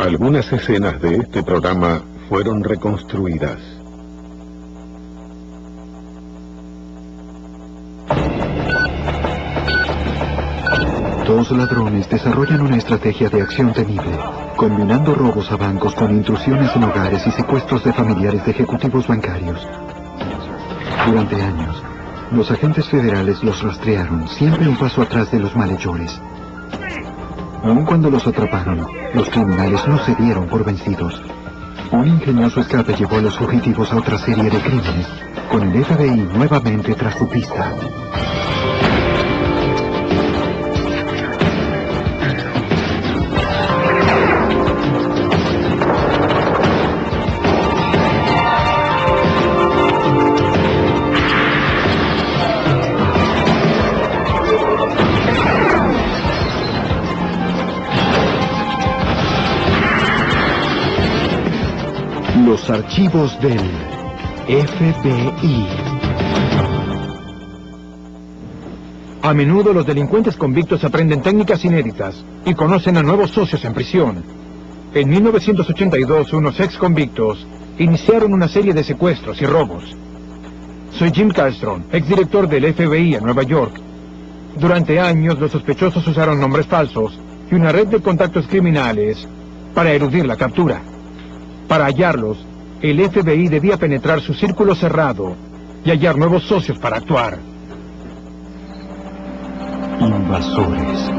Algunas escenas de este programa fueron reconstruidas. Dos ladrones desarrollan una estrategia de acción temible, combinando robos a bancos con intrusiones en hogares y secuestros de familiares de ejecutivos bancarios. Durante años, los agentes federales los rastrearon, siempre un paso atrás de los malhechores. Aun cuando los atraparon, los criminales no se dieron por vencidos. Un ingenioso escape llevó a los fugitivos a otra serie de crímenes, con el FBI nuevamente tras su pista. Los archivos del FBI. A menudo los delincuentes convictos aprenden técnicas inéditas y conocen a nuevos socios en prisión. En 1982, unos ex convictos iniciaron una serie de secuestros y robos. Soy Jim Carlstrom, exdirector del FBI en Nueva York. Durante años, los sospechosos usaron nombres falsos y una red de contactos criminales para eludir la captura. Para hallarlos, el FBI debía penetrar su círculo cerrado y hallar nuevos socios para actuar. Invasores.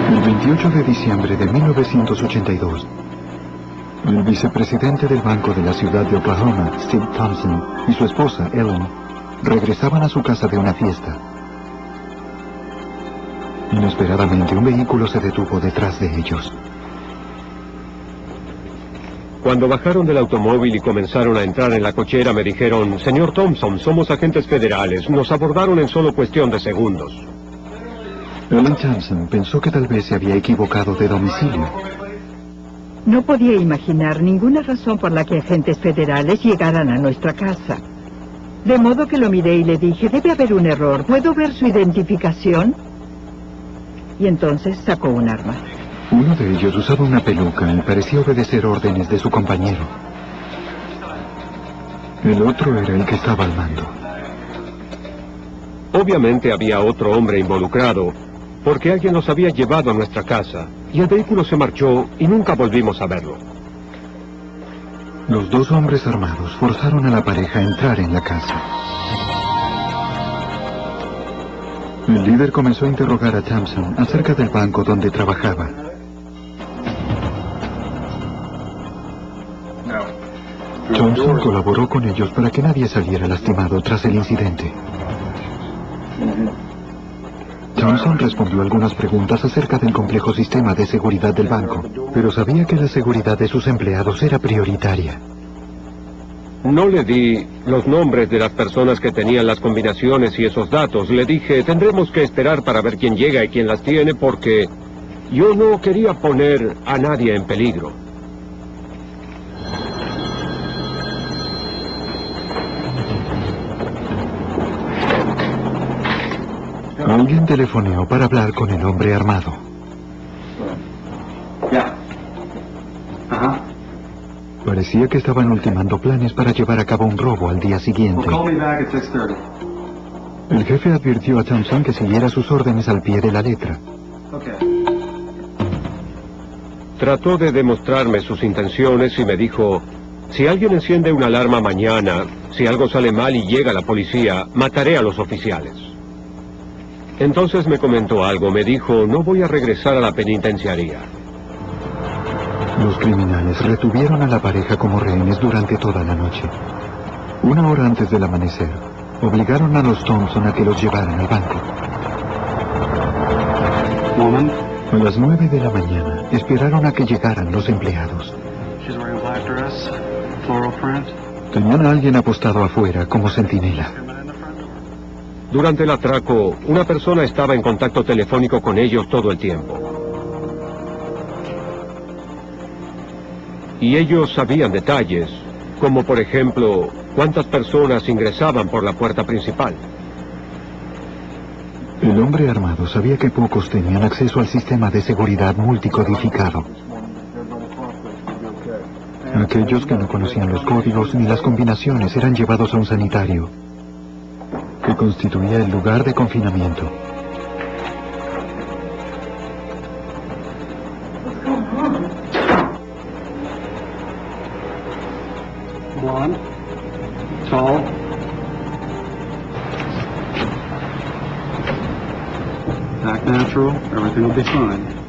El 28 de diciembre de 1982, el vicepresidente del banco de la ciudad de Oklahoma, Steve Thompson, y su esposa, Ellen, regresaban a su casa de una fiesta. Inesperadamente, un vehículo se detuvo detrás de ellos. Cuando bajaron del automóvil y comenzaron a entrar en la cochera, me dijeron: señor Thompson, somos agentes federales. Nos abordaron en solo cuestión de segundos. Ellen Thompson pensó que tal vez se había equivocado de domicilio. No podía imaginar ninguna razón por la que agentes federales llegaran a nuestra casa. De modo que lo miré y le dije: debe haber un error. ¿Puedo ver su identificación? Y entonces sacó un arma. Uno de ellos usaba una peluca y parecía obedecer órdenes de su compañero. El otro era el que estaba al mando. Obviamente había otro hombre involucrado, porque alguien los había llevado a nuestra casa, y el vehículo se marchó y nunca volvimos a verlo. Los dos hombres armados forzaron a la pareja a entrar en la casa. El líder comenzó a interrogar a Thompson acerca del banco donde trabajaba. Thompson colaboró con ellos para que nadie saliera lastimado tras el incidente. Thompson respondió algunas preguntas acerca del complejo sistema de seguridad del banco, pero sabía que la seguridad de sus empleados era prioritaria. No le di los nombres de las personas que tenían las combinaciones y esos datos. Le dije: tendremos que esperar para ver quién llega y quién las tiene, porque yo no quería poner a nadie en peligro. Alguien telefoneó para hablar con el hombre armado. Parecía que estaban ultimando planes para llevar a cabo un robo al día siguiente. El jefe advirtió a Thompson que siguiera sus órdenes al pie de la letra. Trató de demostrarme sus intenciones y me dijo: si alguien enciende una alarma mañana, si algo sale mal y llega la policía, mataré a los oficiales. Entonces me comentó algo, me dijo: no voy a regresar a la penitenciaría. Los criminales retuvieron a la pareja como rehenes durante toda la noche. Una hora antes del amanecer, obligaron a los Thompson a que los llevaran al banco. A las 9 de la mañana, esperaron a que llegaran los empleados. Tenían a alguien apostado afuera como centinela. Durante el atraco, una persona estaba en contacto telefónico con ellos todo el tiempo. Y ellos sabían detalles, como por ejemplo, cuántas personas ingresaban por la puerta principal. El hombre armado sabía que pocos tenían acceso al sistema de seguridad multicodificado. Aquellos que no conocían los códigos ni las combinaciones eran llevados a un sanitario, que constituía el lugar de confinamiento. Blonde, tall, act natural, everything will be fine.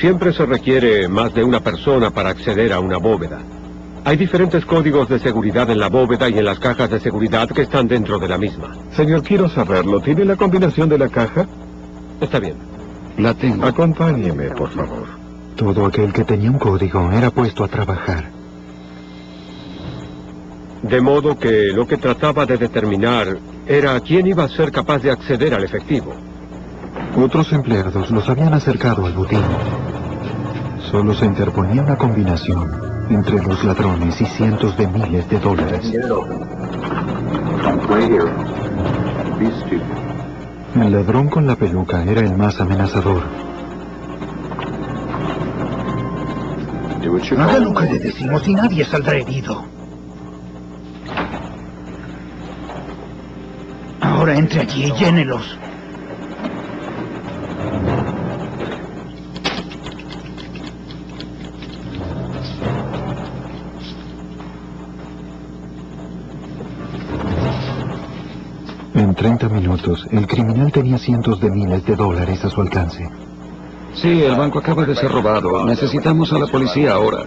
Siempre se requiere más de una persona para acceder a una bóveda. Hay diferentes códigos de seguridad en la bóveda y en las cajas de seguridad que están dentro de la misma. Señor, quiero saberlo. ¿Tiene la combinación de la caja? Está bien. La tengo. Acompáñeme, por favor. Todo aquel que tenía un código era puesto a trabajar. De modo que lo que trataba de determinar era quién iba a ser capaz de acceder al efectivo. Otros empleados los habían acercado al botín. Solo se interponía una combinación entre los ladrones y cientos de miles de dólares. El ladrón con la peluca era el más amenazador. Haga lo que le decimos y nadie saldrá herido. Ahora entre allí y llénelos. En 30 minutos, el criminal tenía cientos de miles de dólares a su alcance. Sí, el banco acaba de ser robado. Necesitamos a la policía ahora.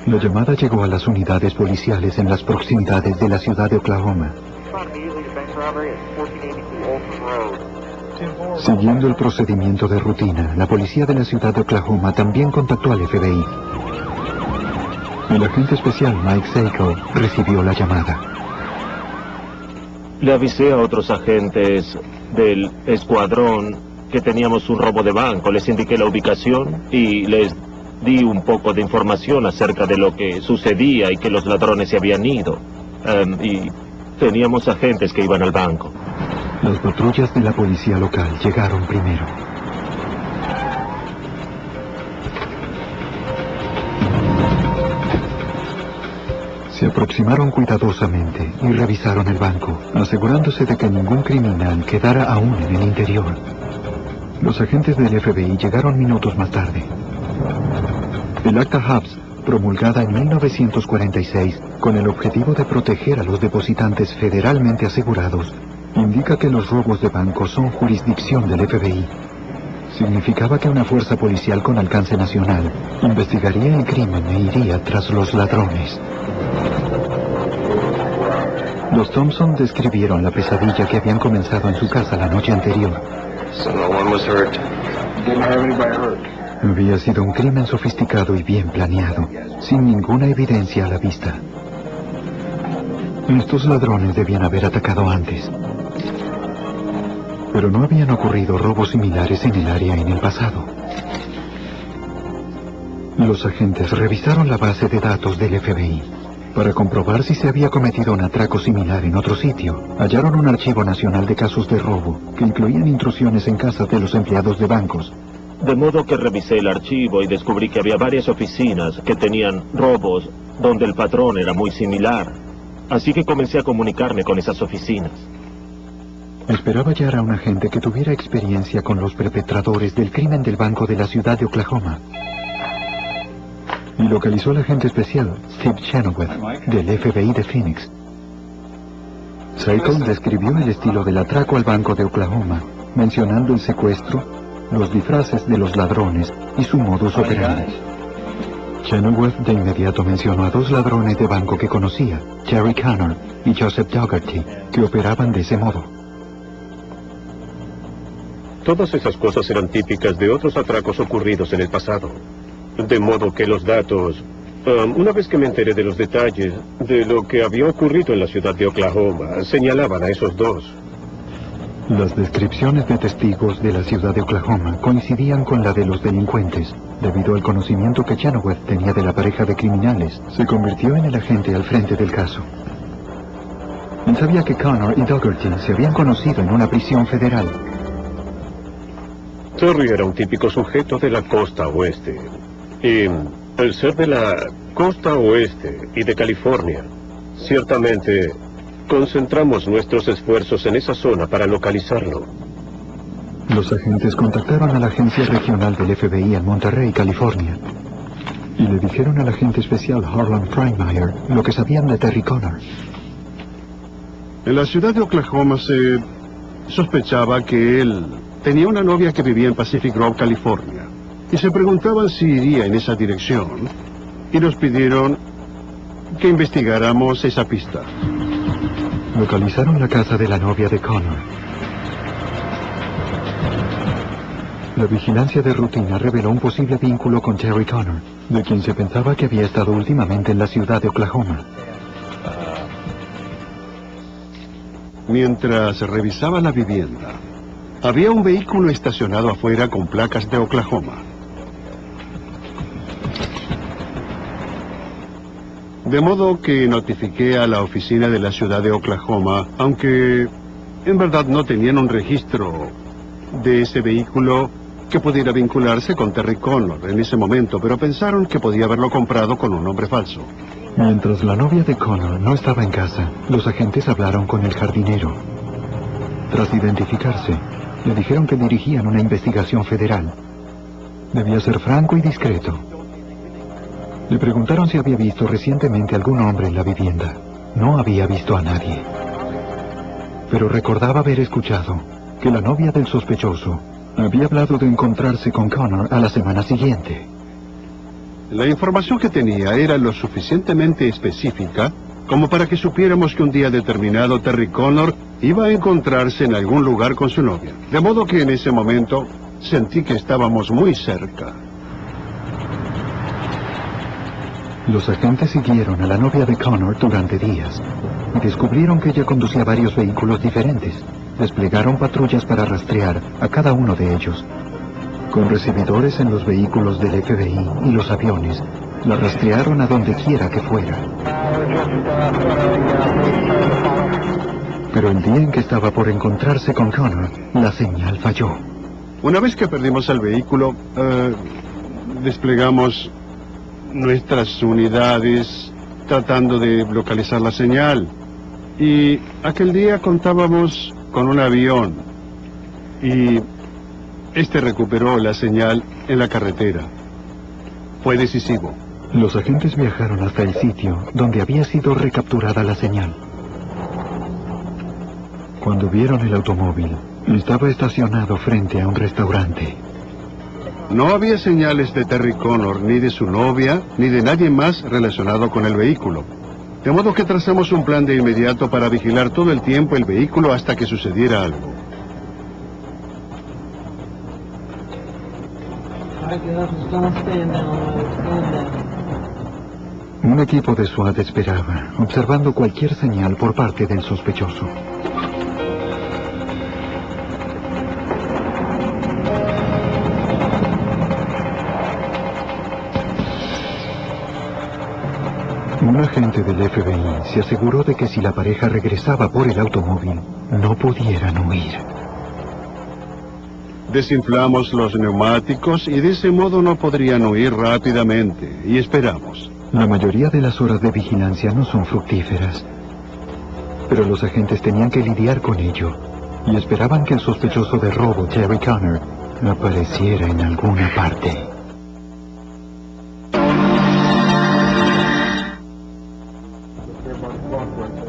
La llamada llegó a las unidades policiales en las proximidades de la ciudad de Oklahoma. Siguiendo el procedimiento de rutina, la policía de la ciudad de Oklahoma también contactó al FBI. El agente especial Mike Seiko recibió la llamada. Le avisé a otros agentes del escuadrón que teníamos un robo de banco. Les indiqué la ubicación y les di un poco de información acerca de lo que sucedía y que los ladrones se habían ido. Y teníamos agentes que iban al banco. Las patrullas de la policía local llegaron primero. Se aproximaron cuidadosamente y revisaron el banco, asegurándose de que ningún criminal quedara aún en el interior. Los agentes del FBI llegaron minutos más tarde. El Acta Hobbs, promulgada en 1946 con el objetivo de proteger a los depositantes federalmente asegurados, indica que los robos de bancos son jurisdicción del FBI. Significaba que una fuerza policial con alcance nacional investigaría el crimen e iría tras los ladrones. Los Thompson describieron la pesadilla que habían comenzado en su casa la noche anterior. Había sido un crimen sofisticado y bien planeado, sin ninguna evidencia a la vista. Estos ladrones debían haber atacado antes. Pero no habían ocurrido robos similares en el área en el pasado. Los agentes revisaron la base de datos del FBI. Para comprobar si se había cometido un atraco similar en otro sitio, hallaron un archivo nacional de casos de robo que incluían intrusiones en casas de los empleados de bancos. De modo que revisé el archivo y descubrí que había varias oficinas que tenían robos donde el patrón era muy similar. Así que comencé a comunicarme con esas oficinas. Esperaba hallar a un agente que tuviera experiencia con los perpetradores del crimen del banco de la ciudad de Oklahoma. Y localizó al agente especial, Steve Chenoweth, del FBI de Phoenix. Seiko describió el estilo del atraco al banco de Oklahoma, mencionando el secuestro, los disfraces de los ladrones y su modus operandi. Chenoweth de inmediato mencionó a dos ladrones de banco que conocía, Jerry Connor y Joseph Dougherty, que operaban de ese modo. Todas esas cosas eran típicas de otros atracos ocurridos en el pasado. De modo que los datos... una vez que me enteré de los detalles de lo que había ocurrido en la ciudad de Oklahoma, señalaban a esos dos. Las descripciones de testigos de la ciudad de Oklahoma coincidían con la de los delincuentes. Debido al conocimiento que Chenoweth tenía de la pareja de criminales, se convirtió en el agente al frente del caso. Él sabía que Connor y Dougherty se habían conocido en una prisión federal. Terry era un típico sujeto de la costa oeste. Y el ser de la costa oeste y de California, ciertamente concentramos nuestros esfuerzos en esa zona para localizarlo. Los agentes contactaron a la agencia regional del FBI en Monterrey, California, y le dijeron al agente especial Harlan Freimeyer lo que sabían de Terry Connor. En la ciudad de Oklahoma se sospechaba que él tenía una novia que vivía en Pacific Grove, California, y se preguntaban si iría en esa dirección, y nos pidieron que investigáramos esa pista. Localizaron la casa de la novia de Connor. La vigilancia de rutina reveló un posible vínculo con Terry Connor, de quien se pensaba que había estado últimamente en la ciudad de Oklahoma. Mientras revisaba la vivienda, había un vehículo estacionado afuera con placas de Oklahoma. De modo que notifiqué a la oficina de la ciudad de Oklahoma, aunque en verdad no tenían un registro de ese vehículo que pudiera vincularse con Terry Connor en ese momento, pero pensaron que podía haberlo comprado con un nombre falso. Mientras la novia de Connor no estaba en casa, los agentes hablaron con el jardinero. Tras identificarse, le dijeron que dirigían una investigación federal. Debía ser franco y discreto. Le preguntaron si había visto recientemente algún hombre en la vivienda. No había visto a nadie. Pero recordaba haber escuchado que la novia del sospechoso había hablado de encontrarse con Connor a la semana siguiente. La información que tenía era lo suficientemente específica como para que supiéramos que un día determinado Terry Connor iba a encontrarse en algún lugar con su novia. De modo que en ese momento sentí que estábamos muy cerca. Los agentes siguieron a la novia de Connor durante días y descubrieron que ella conducía varios vehículos diferentes. Desplegaron patrullas para rastrear a cada uno de ellos. Con recibidores en los vehículos del FBI y los aviones, la rastrearon a donde quiera que fuera. Pero el día en que estaba por encontrarse con Connor, la señal falló. Una vez que perdimos el vehículo, desplegamos nuestras unidades tratando de localizar la señal. Y aquel día contábamos con un avión y este recuperó la señal en la carretera. Fue decisivo. Los agentes viajaron hasta el sitio donde había sido recapturada la señal. Cuando vieron el automóvil, estaba estacionado frente a un restaurante. No había señales de Terry Connor, ni de su novia, ni de nadie más relacionado con el vehículo. De modo que trazamos un plan de inmediato para vigilar todo el tiempo el vehículo hasta que sucediera algo. Un equipo de SWAT esperaba, observando cualquier señal por parte del sospechoso. Un agente del FBI se aseguró de que si la pareja regresaba por el automóvil, no pudieran huir. Desinflamos los neumáticos y de ese modo no podrían huir rápidamente, y esperamos. La mayoría de las horas de vigilancia no son fructíferas, pero los agentes tenían que lidiar con ello, y esperaban que el sospechoso de robo, Terry Connor, apareciera en alguna parte.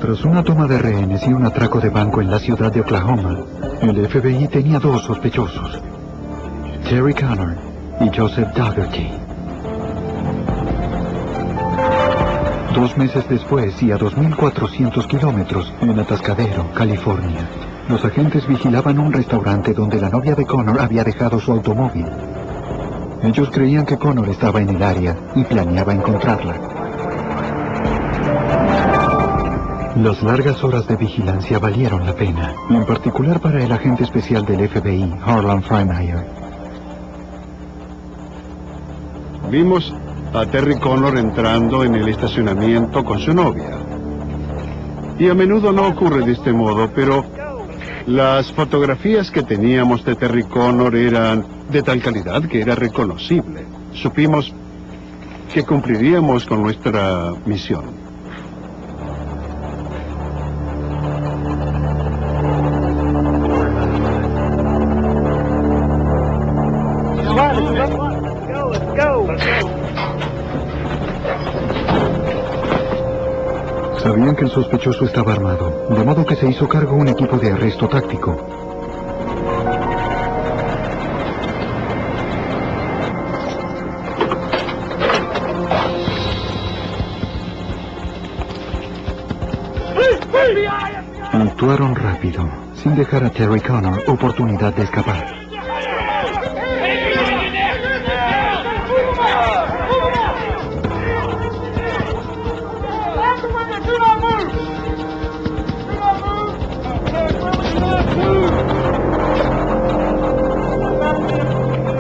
Tras una toma de rehenes y un atraco de banco en la ciudad de Oklahoma, el FBI tenía dos sospechosos, Terry Connor y Joseph Daugherty. 2 meses después y a 2.400 kilómetros, en Atascadero, California, los agentes vigilaban un restaurante donde la novia de Connor había dejado su automóvil. Ellos creían que Connor estaba en el área y planeaba encontrarla. Las largas horas de vigilancia valieron la pena, en particular para el agente especial del FBI, Harlan Freimeyer. Vimos a Terry Connor entrando en el estacionamiento con su novia. Y a menudo no ocurre de este modo, pero Las fotografías que teníamos de Terry Connor eran de tal calidad que era reconocible. Supimos que cumpliríamos con nuestra misión. Sabían que el sospechoso estaba armado, de modo que se hizo cargo un equipo de arresto táctico. Actuaron rápido, sin dejar a Terry Connor oportunidad de escapar.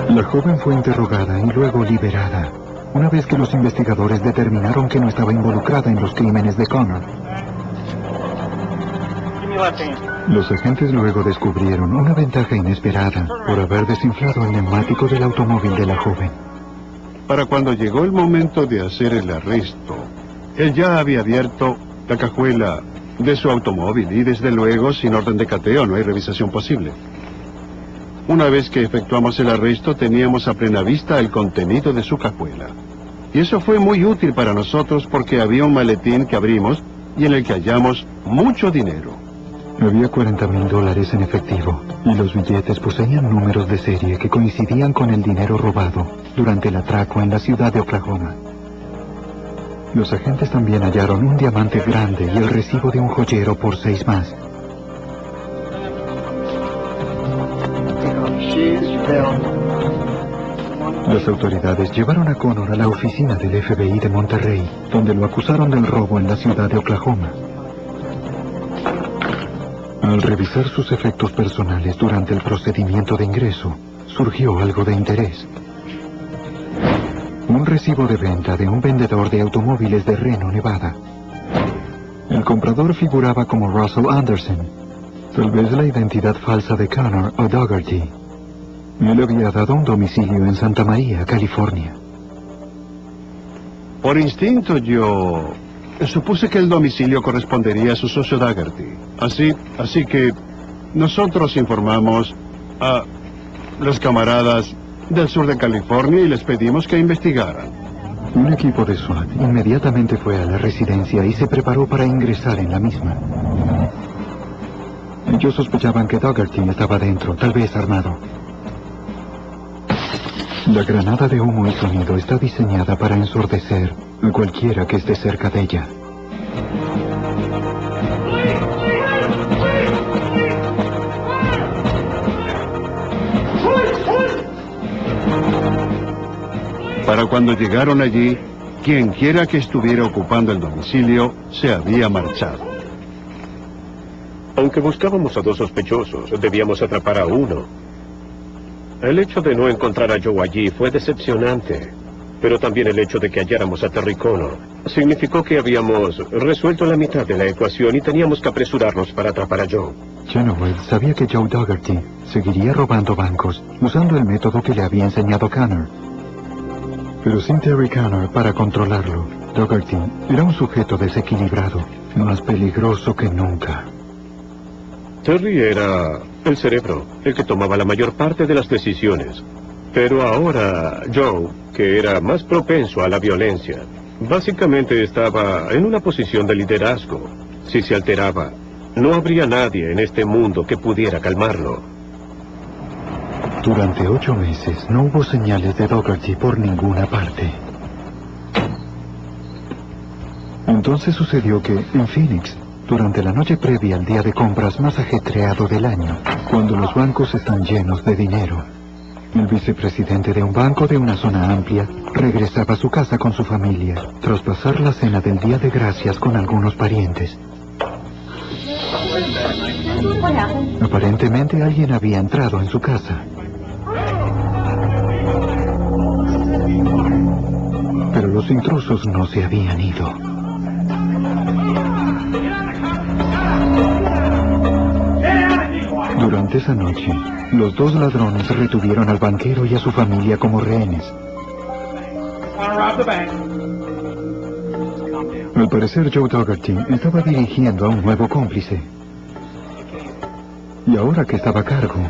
La joven fue interrogada y luego liberada, una vez que los investigadores determinaron que no estaba involucrada en los crímenes de Connor. Los agentes luego descubrieron una ventaja inesperada por haber desinflado el neumático del automóvil de la joven. Para cuando llegó el momento de hacer el arresto, él ya había abierto la cajuela de su automóvil y desde luego sin orden de cateo no hay revisación posible. Una vez que efectuamos el arresto teníamos a plena vista el contenido de su cajuela. Y eso fue muy útil para nosotros porque había un maletín que abrimos y en el que hallamos mucho dinero. Había $40,000 en efectivo, y los billetes poseían números de serie que coincidían con el dinero robado durante el atraco en la ciudad de Oklahoma. Los agentes también hallaron un diamante grande y el recibo de un joyero por 6 más. Las autoridades llevaron a Connor a la oficina del FBI de Monterrey, donde lo acusaron del robo en la ciudad de Oklahoma. Al revisar sus efectos personales durante el procedimiento de ingreso, surgió algo de interés. Un recibo de venta de un vendedor de automóviles de Reno, Nevada. El comprador figuraba como Russell Anderson, tal vez la identidad falsa de Connor o Dougherty. Él había dado un domicilio en Santa María, California. Por instinto yo supuse que el domicilio correspondería a su socio Dougherty. Así que nosotros informamos a los camaradas del sur de California y les pedimos que investigaran. Un equipo de SWAT inmediatamente fue a la residencia y se preparó para ingresar en la misma. Ellos sospechaban que Dougherty estaba dentro, tal vez armado. La granada de humo y sonido está diseñada para ensordecer a cualquiera que esté cerca de ella. Para cuando llegaron allí, quien quiera que estuviera ocupando el domicilio se había marchado. Aunque buscábamos a 2 sospechosos, debíamos atrapar a uno. El hecho de no encontrar a Joe allí fue decepcionante, pero también el hecho de que halláramos a Terry Connor significó que habíamos resuelto la mitad de la ecuación y teníamos que apresurarnos para atrapar a Joe. Chenoweth sabía que Joe Dougherty seguiría robando bancos usando el método que le había enseñado Connor. Pero sin Terry Connor para controlarlo, Dougherty era un sujeto desequilibrado, más peligroso que nunca. Terry era el cerebro, el que tomaba la mayor parte de las decisiones. Pero ahora Joe, que era más propenso a la violencia, básicamente estaba en una posición de liderazgo. Si se alteraba, no habría nadie en este mundo que pudiera calmarlo. Durante 8 meses no hubo señales de Dougherty por ninguna parte. Entonces sucedió que, en Phoenix, durante la noche previa al día de compras más ajetreado del año, cuando los bancos están llenos de dinero, el vicepresidente de un banco de una zona amplia regresaba a su casa con su familia, tras pasar la cena del Día de Gracias con algunos parientes. Aparentemente alguien había entrado en su casa. Pero los intrusos no se habían ido. Durante esa noche, los dos ladrones retuvieron al banquero y a su familia como rehenes. Al parecer, Joe Dougherty estaba dirigiendo a un nuevo cómplice. Y ahora que estaba a cargo,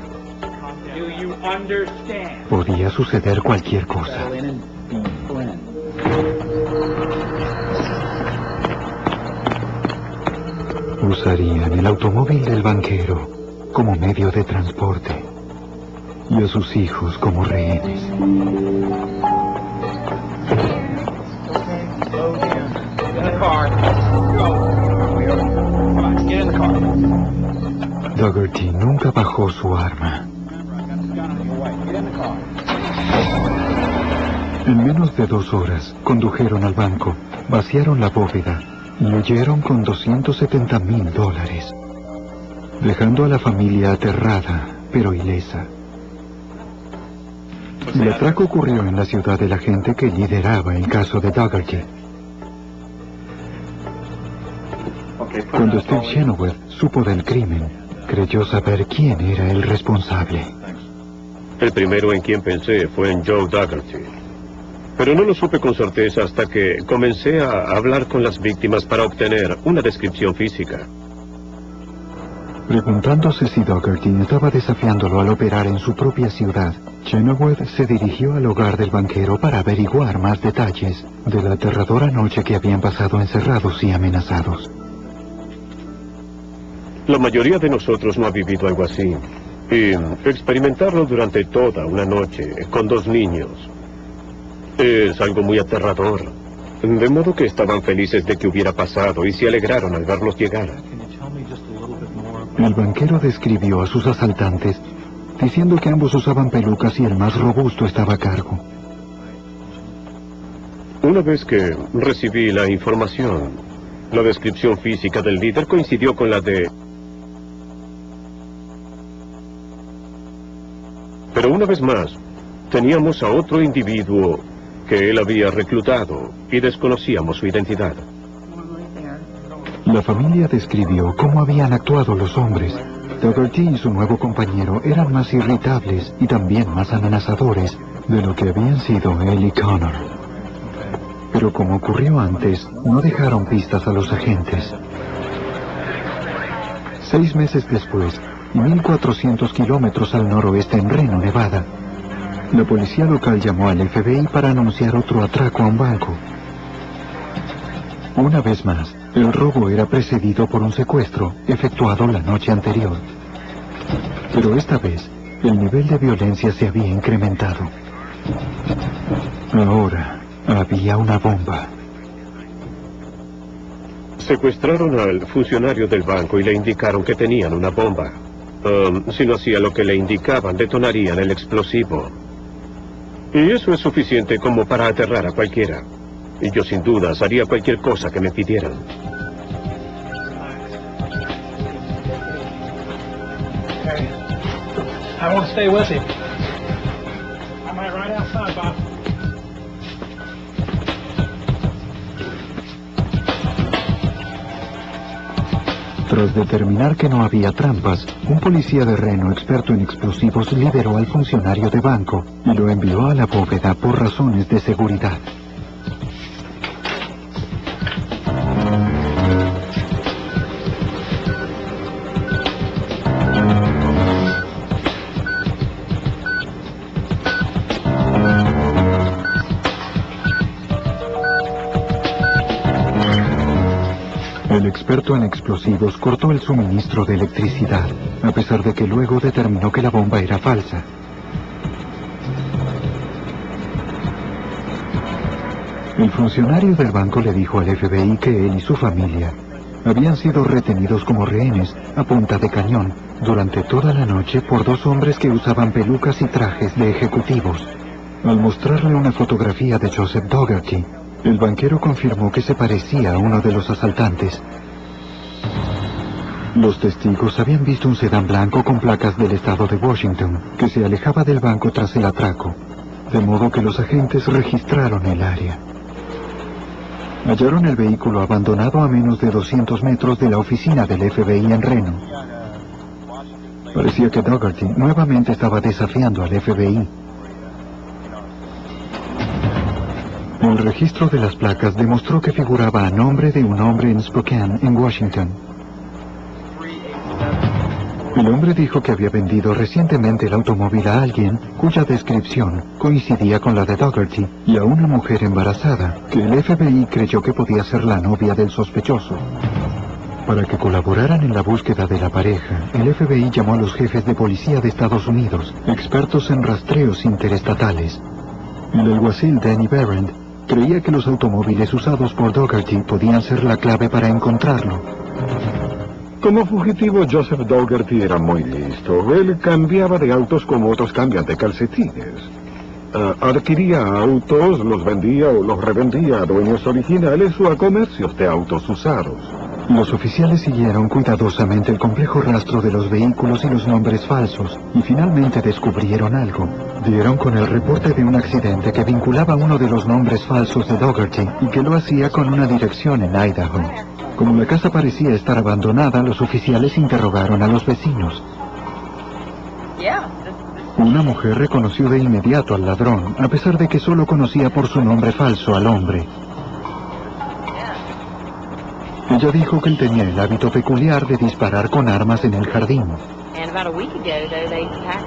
podía suceder cualquier cosa. Usarían el automóvil del banquero como medio de transporte y a sus hijos como rehenes. Dougherty nunca bajó su arma. En menos de 2 horas, condujeron al banco, vaciaron la bóveda y huyeron con $270,000, dejando a la familia aterrada, pero ilesa. El atraco ocurrió en la ciudad del agente que lideraba el caso de Dougherty. Cuando Steve Chenoweth supo del crimen, creyó saber quién era el responsable. El primero en quien pensé fue en Joe Dougherty. Pero no lo supe con certeza hasta que comencé a hablar con las víctimas para obtener una descripción física. Preguntándose si Dougherty estaba desafiándolo al operar en su propia ciudad, Chenoweth se dirigió al hogar del banquero para averiguar más detalles de la aterradora noche que habían pasado encerrados y amenazados. La mayoría de nosotros no ha vivido algo así. Y experimentarlo durante toda una noche con 2 niños es algo muy aterrador. De modo que estaban felices de que hubiera pasado y se alegraron al verlos llegar. El banquero describió a sus asaltantes, diciendo que ambos usaban pelucas y el más robusto estaba a cargo. Una vez que recibí la información, la descripción física del líder coincidió con la de... Pero una vez más, teníamos a otro individuo que él había reclutado y desconocíamos su identidad. La familia describió cómo habían actuado los hombres. Dougherty y su nuevo compañero eran más irritables y también más amenazadores de lo que habían sido él y Connor. Pero como ocurrió antes, no dejaron pistas a los agentes. 6 meses después, y 1.400 kilómetros al noroeste en Reno, Nevada, la policía local llamó al FBI para anunciar otro atraco a un banco. Una vez más, el robo era precedido por un secuestro efectuado la noche anterior. Pero esta vez, el nivel de violencia se había incrementado. Ahora, había una bomba. Secuestraron al funcionario del banco y le indicaron que tenían una bomba. Si no hacía lo que le indicaban, detonarían el explosivo. Y eso es suficiente como para aterrar a cualquiera. Y yo sin dudas haría cualquier cosa que me pidieran. I want to stay with him. I'm right outside, Bob. Tras determinar que no había trampas, un policía de Reno experto en explosivos liberó al funcionario de banco y lo envió a la bóveda por razones de seguridad. El experto en explosivos cortó el suministro de electricidad, a pesar de que luego determinó que la bomba era falsa. El funcionario del banco le dijo al FBI que él y su familia habían sido retenidos como rehenes a punta de cañón durante toda la noche por 2 hombres que usaban pelucas y trajes de ejecutivos. Al mostrarle una fotografía de Joseph Dougherty, el banquero confirmó que se parecía a uno de los asaltantes. Los testigos habían visto un sedán blanco con placas del estado de Washington, que se alejaba del banco tras el atraco, de modo que los agentes registraron el área. Hallaron el vehículo abandonado a menos de 200 metros de la oficina del FBI en Reno. Parecía que Dougherty nuevamente estaba desafiando al FBI. El registro de las placas demostró que figuraba a nombre de un hombre en Spokane, en Washington. El hombre dijo que había vendido recientemente el automóvil a alguien cuya descripción coincidía con la de Dougherty y a una mujer embarazada que el FBI creyó que podía ser la novia del sospechoso. Para que colaboraran en la búsqueda de la pareja, el FBI llamó a los jefes de policía de Estados Unidos, expertos en rastreos interestatales. El alguacil Danny Barrand creía que los automóviles usados por Dougherty podían ser la clave para encontrarlo. Como fugitivo, Joseph Dougherty era muy listo. Él cambiaba de autos como otros cambian de calcetines. Adquiría autos, los vendía o los revendía a dueños originales o a comercios de autos usados. Los oficiales siguieron cuidadosamente el complejo rastro de los vehículos y los nombres falsos, y finalmente descubrieron algo. Dieron con el reporte de un accidente que vinculaba uno de los nombres falsos de Dougherty y que lo hacía con una dirección en Idaho. Como la casa parecía estar abandonada, los oficiales interrogaron a los vecinos. Una mujer reconoció de inmediato al ladrón, a pesar de que solo conocía por su nombre falso al hombre. Ella dijo que él tenía el hábito peculiar de disparar con armas en el jardín.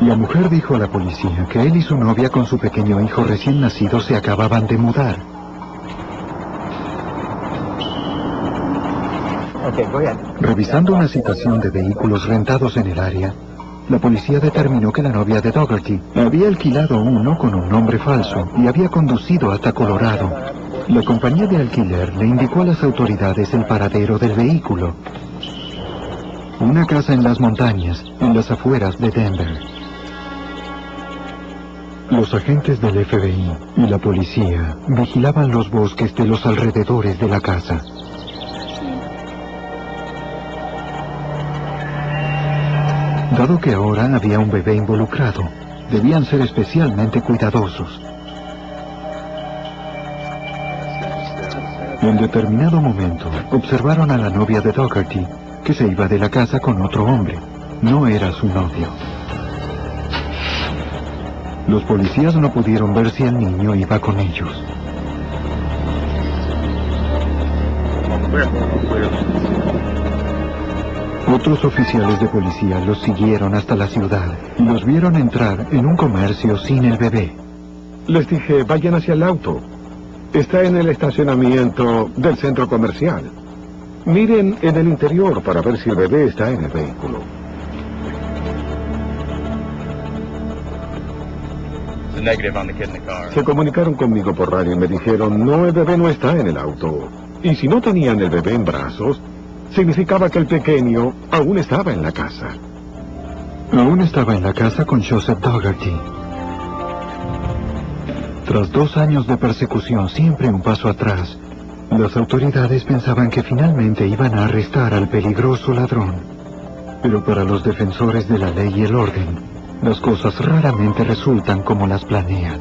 La mujer dijo a la policía que él y su novia con su pequeño hijo recién nacido se acababan de mudar. Revisando una citación de vehículos rentados en el área, la policía determinó que la novia de Dougherty había alquilado uno con un nombre falso y había conducido hasta Colorado. La compañía de alquiler le indicó a las autoridades el paradero del vehículo. Una casa en las montañas, en las afueras de Denver. Los agentes del FBI y la policía vigilaban los bosques de los alrededores de la casa. Dado que ahora había un bebé involucrado, debían ser especialmente cuidadosos. En determinado momento, observaron a la novia de Dougherty, que se iba de la casa con otro hombre. No era su novio. Los policías no pudieron ver si el niño iba con ellos. Otros oficiales de policía los siguieron hasta la ciudad y los vieron entrar en un comercio sin el bebé. Les dije, vayan hacia el auto. Está en el estacionamiento del centro comercial. Miren en el interior para ver si el bebé está en el vehículo. Se comunicaron conmigo por radio y me dijeron, no, el bebé no está en el auto. Y si no tenían el bebé en brazos, significaba que el pequeño aún estaba en la casa. Aún estaba en la casa con Joseph Dougherty. Tras 2 años de persecución, siempre un paso atrás, las autoridades pensaban que finalmente iban a arrestar al peligroso ladrón. Pero para los defensores de la ley y el orden, las cosas raramente resultan como las planean.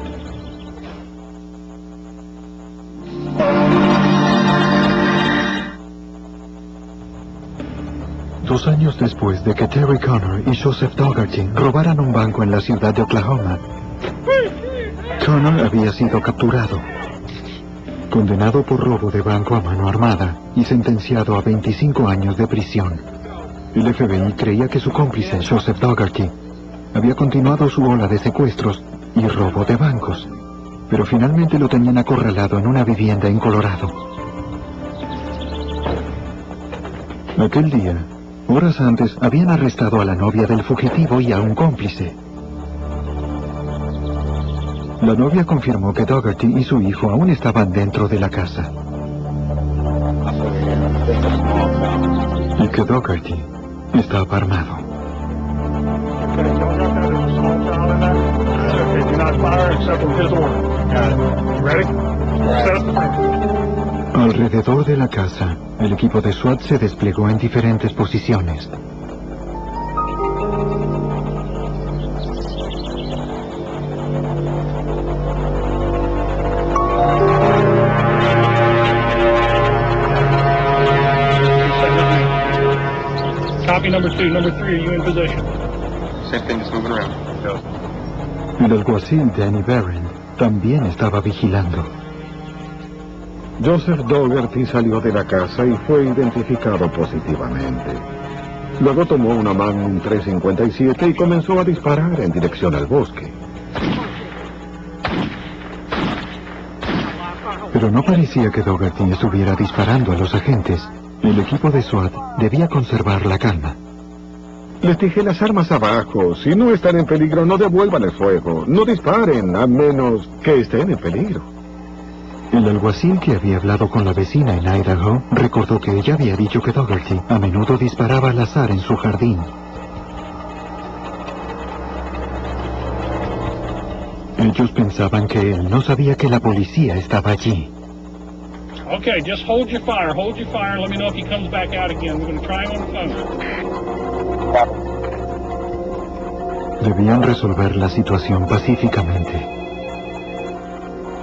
Dos años después de que Terry Connor y Joseph Dougherty robaran un banco en la ciudad de Oklahoma, Connor había sido capturado, condenado por robo de banco a mano armada y sentenciado a 25 años de prisión. El FBI creía que su cómplice, Joseph Dougherty, había continuado su ola de secuestros y robo de bancos, pero finalmente lo tenían acorralado en una vivienda en Colorado. Aquel día, horas antes, habían arrestado a la novia del fugitivo y a un cómplice. La novia confirmó que Dougherty y su hijo aún estaban dentro de la casa. Y que Dougherty estaba armado. Alrededor de la casa, el equipo de SWAT se desplegó en diferentes posiciones. Copy number 2. Number 3, are you in position? El alguacil Danny Barron también estaba vigilando. Joseph Dougherty salió de la casa y fue identificado positivamente. Luego tomó una Magnum 357 y comenzó a disparar en dirección al bosque. Pero no parecía que Dougherty estuviera disparando a los agentes. El equipo de SWAT debía conservar la calma. Les dije las armas abajo. Si no están en peligro, no devuelvan el fuego. No disparen, a menos que estén en peligro. El alguacil que había hablado con la vecina en Idaho recordó que ella había dicho que Dougherty a menudo disparaba al azar en su jardín. Ellos pensaban que él no sabía que la policía estaba allí. Okay, just hold your fire, and let me know if he comes back out again. We're going to try him on the phone. Debían resolver la situación pacíficamente.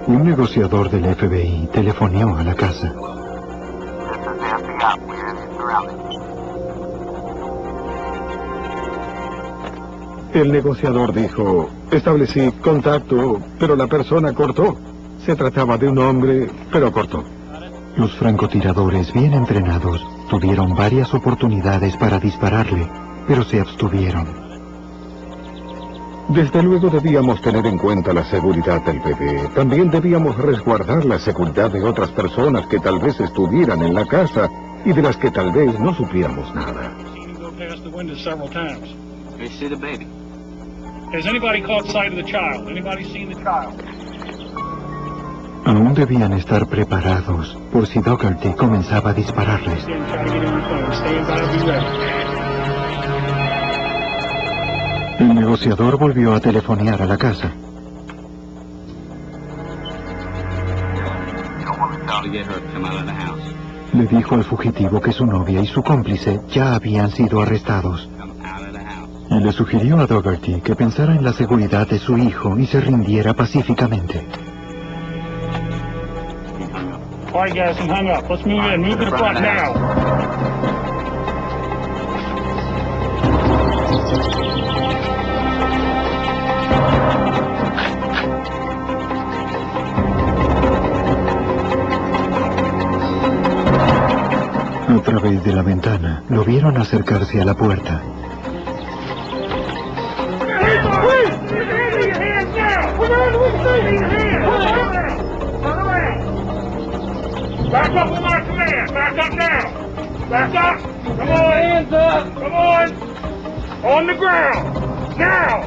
Un negociador del FBI telefoneó a la casa. El negociador dijo, establecí contacto, pero la persona cortó. Se trataba de un hombre, pero cortó. Los francotiradores bien entrenados tuvieron varias oportunidades para dispararle, pero se abstuvieron. Desde luego debíamos tener en cuenta la seguridad del bebé. También debíamos resguardar la seguridad de otras personas que tal vez estuvieran en la casa y de las que tal vez no supiéramos nada. Aún debían estar preparados por si Dougherty comenzaba a dispararles. El negociador volvió a telefonear a la casa. Le dijo al fugitivo que su novia y su cómplice ya habían sido arrestados. Y le sugirió a Dougherty que pensara en la seguridad de su hijo y se rindiera pacíficamente. All right, guys, I'm hung up. Let's move in. Move to the front now. A través de la ventana, lo vieron acercarse a la puerta. Back up with my command. Back up now. Back up. Come on. Hands up. Come on. On the ground. Now.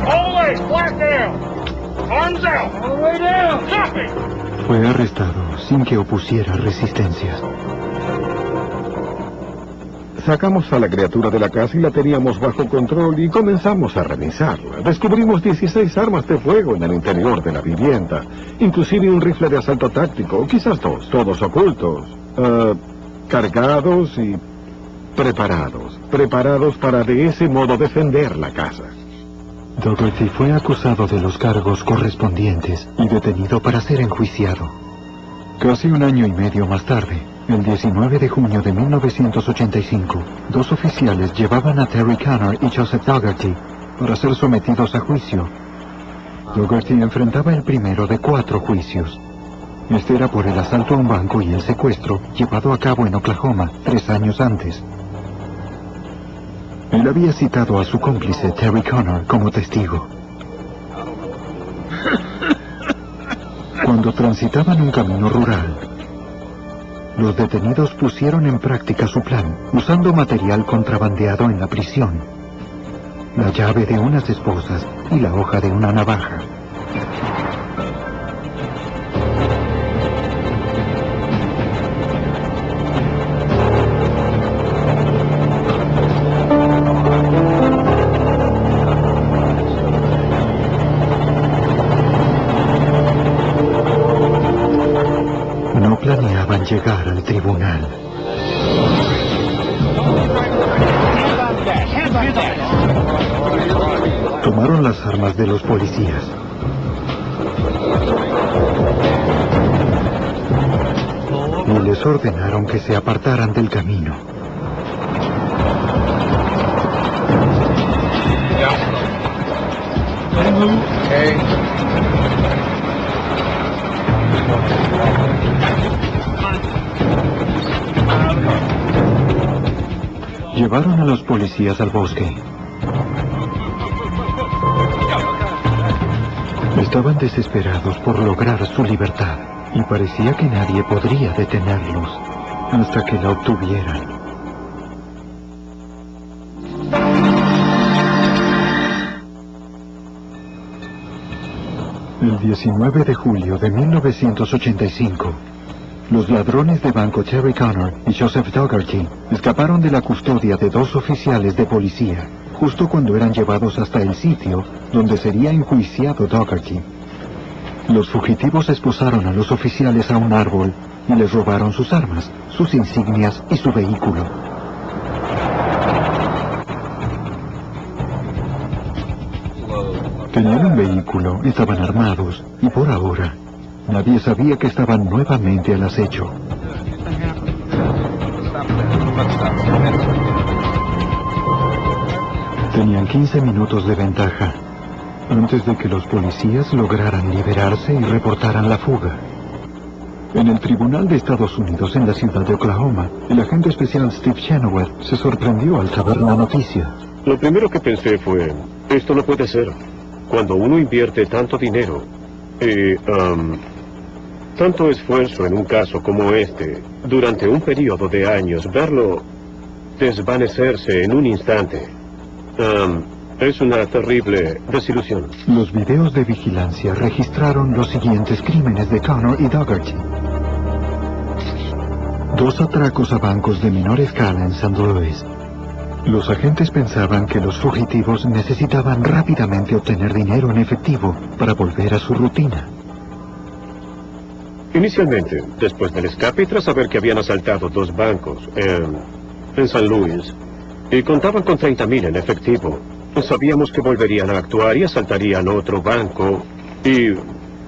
All the way. Flat down. Arms out. All the way down. Copy. Fue arrestado sin que opusiera resistencia. Sacamos a la criatura de la casa y la teníamos bajo control y comenzamos a revisarla. Descubrimos 16 armas de fuego en el interior de la vivienda, inclusive un rifle de asalto táctico, quizás dos, todos ocultos, cargados y preparados para de ese modo defender la casa. Dougherty fue acusado de los cargos correspondientes y detenido para ser enjuiciado. Casi un año y medio más tarde, el 19 de junio de 1985, dos oficiales llevaban a Terry Connor y Joseph Dougherty para ser sometidos a juicio. Dougherty enfrentaba el primero de 4 juicios. Este era por el asalto a un banco y el secuestro llevado a cabo en Oklahoma 3 años antes. Él había citado a su cómplice Terry Connor como testigo. Cuando transitaban un camino rural, los detenidos pusieron en práctica su plan, usando material contrabandeado en la prisión: la llave de unas esposas y la hoja de una navaja. No planeaban llegar al tribunal. Tomaron las armas de los policías. Y les ordenaron que se apartaran del camino. Llevaron a los policías al bosque. Estaban desesperados por lograr su libertad y parecía que nadie podría detenerlos hasta que la obtuvieran. El 19 de julio de 1985, los ladrones de banco Terry Connor y Joseph Dougherty escaparon de la custodia de dos oficiales de policía, justo cuando eran llevados hasta el sitio donde sería enjuiciado Dougherty. Los fugitivos esposaron a los oficiales a un árbol y les robaron sus armas, sus insignias y su vehículo. Tenían un vehículo, estaban armados y por ahora nadie sabía que estaban nuevamente al acecho. Tenían 15 minutos de ventaja antes de que los policías lograran liberarse y reportaran la fuga. En el Tribunal de Estados Unidos en la ciudad de Oklahoma, el agente especial Steve Chenoweth se sorprendió al saber la noticia. Lo primero que pensé fue, esto no puede ser. Cuando uno invierte tanto dinero y tanto esfuerzo en un caso como este, durante un periodo de años, verlo desvanecerse en un instante, es una terrible desilusión. Los videos de vigilancia registraron los siguientes crímenes de Connor y Dougherty. 2 atracos a bancos de menor escala en St. Louis. Los agentes pensaban que los fugitivos necesitaban rápidamente obtener dinero en efectivo para volver a su rutina. Inicialmente, después del escape y tras saber que habían asaltado 2 bancos en St. Louis y contaban con 30,000 en efectivo, sabíamos que volverían a actuar y asaltarían otro banco y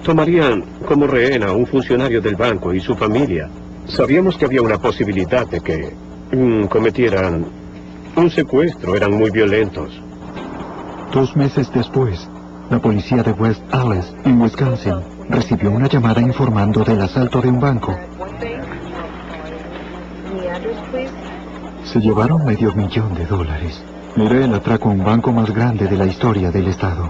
tomarían como rehén a un funcionario del banco y su familia. Sabíamos que había una posibilidad de que cometieran un secuestro, eran muy violentos. 2 meses después, la policía de West Allis, en Wisconsin, recibió una llamada informando del asalto de un banco. Se llevaron $500,000. Era el atraco a un banco más grande de la historia del estado.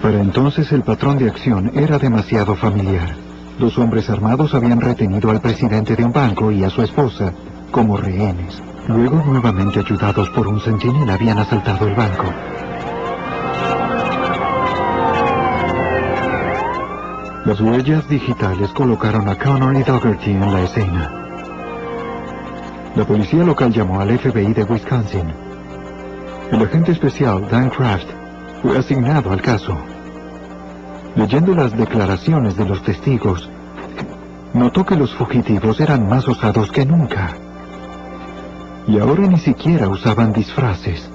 Para entonces el patrón de acción era demasiado familiar. 2 hombres armados habían retenido al presidente de un banco y a su esposa como rehenes. Luego, nuevamente ayudados por un centinela, habían asaltado el banco. Las huellas digitales colocaron a Connor y Dougherty en la escena. La policía local llamó al FBI de Wisconsin. El agente especial Dan Kraft fue asignado al caso. Leyendo las declaraciones de los testigos, notó que los fugitivos eran más osados que nunca. Y ahora ni siquiera usaban disfraces.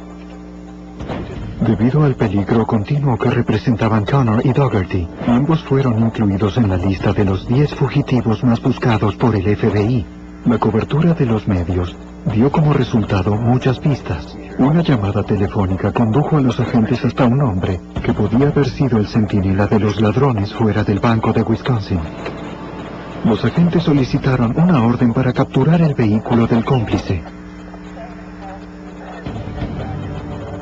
Debido al peligro continuo que representaban Connor y Dougherty, ambos fueron incluidos en la lista de los 10 fugitivos más buscados por el FBI. La cobertura de los medios dio como resultado muchas pistas. Una llamada telefónica condujo a los agentes hasta un hombre que podía haber sido el centinela de los ladrones fuera del banco de Wisconsin. Los agentes solicitaron una orden para capturar el vehículo del cómplice.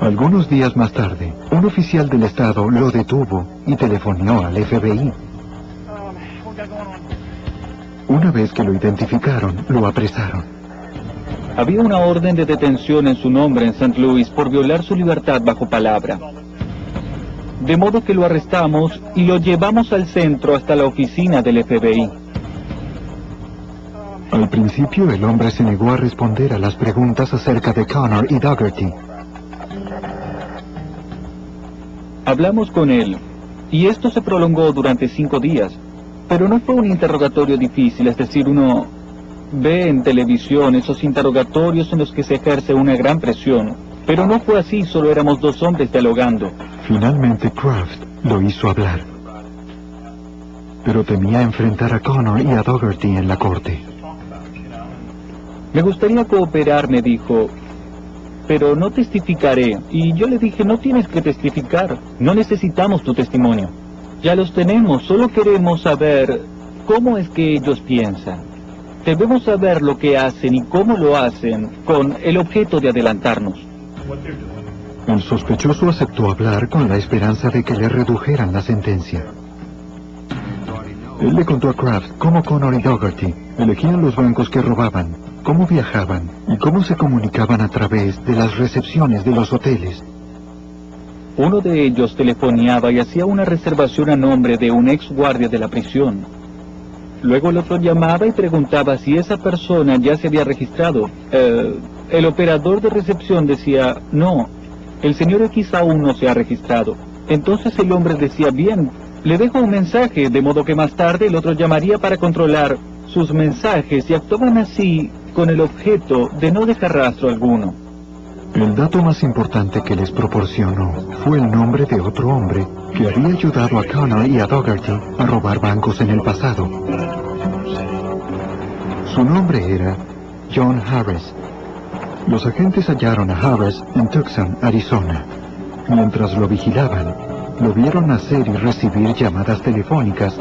Algunos días más tarde, un oficial del estado lo detuvo y telefoneó al FBI. Una vez que lo identificaron, lo apresaron. Había una orden de detención en su nombre en St. Louis por violar su libertad bajo palabra. De modo que lo arrestamos y lo llevamos al centro hasta la oficina del FBI. Al principio, el hombre se negó a responder a las preguntas acerca de Connor y Dougherty. Hablamos con él, y esto se prolongó durante 5 días. Pero no fue un interrogatorio difícil, es decir, uno ve en televisión esos interrogatorios en los que se ejerce una gran presión. Pero no fue así, solo éramos 2 hombres dialogando. Finalmente Kraft lo hizo hablar. Pero temía enfrentar a Connor y a Dougherty en la corte. Me gustaría cooperar, me dijo, pero no testificaré. Y yo le dije, no tienes que testificar, no necesitamos tu testimonio. Ya los tenemos, solo queremos saber cómo es que ellos piensan. Debemos saber lo que hacen y cómo lo hacen con el objeto de adelantarnos. El sospechoso aceptó hablar con la esperanza de que le redujeran la sentencia. Él le contó a Kraft cómo Connor y Dougherty elegían los bancos que robaban, cómo viajaban y cómo se comunicaban a través de las recepciones de los hoteles. Uno de ellos telefoneaba y hacía una reservación a nombre de un ex guardia de la prisión. Luego el otro llamaba y preguntaba si esa persona ya se había registrado. El operador de recepción decía, no, el señor X aún no se ha registrado. Entonces el hombre decía, bien, le dejo un mensaje, de modo que más tarde el otro llamaría para controlar sus mensajes y actuaban así con el objeto de no dejar rastro alguno. El dato más importante que les proporcionó fue el nombre de otro hombre que había ayudado a Connor y a Dougherty a robar bancos en el pasado. Su nombre era John Harris. Los agentes hallaron a Harris en Tucson, Arizona. Mientras lo vigilaban, lo vieron hacer y recibir llamadas telefónicas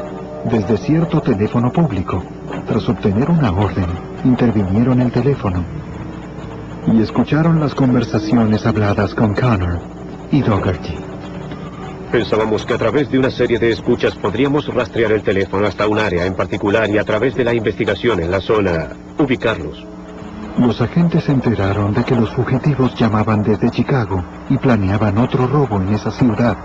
desde cierto teléfono público. Tras obtener una orden, intervinieron el teléfono y escucharon las conversaciones habladas con Connor y Dougherty. Pensábamos que a través de una serie de escuchas podríamos rastrear el teléfono hasta un área en particular y a través de la investigación en la zona, ubicarlos. Los agentes se enteraron de que los fugitivos llamaban desde Chicago y planeaban otro robo en esa ciudad.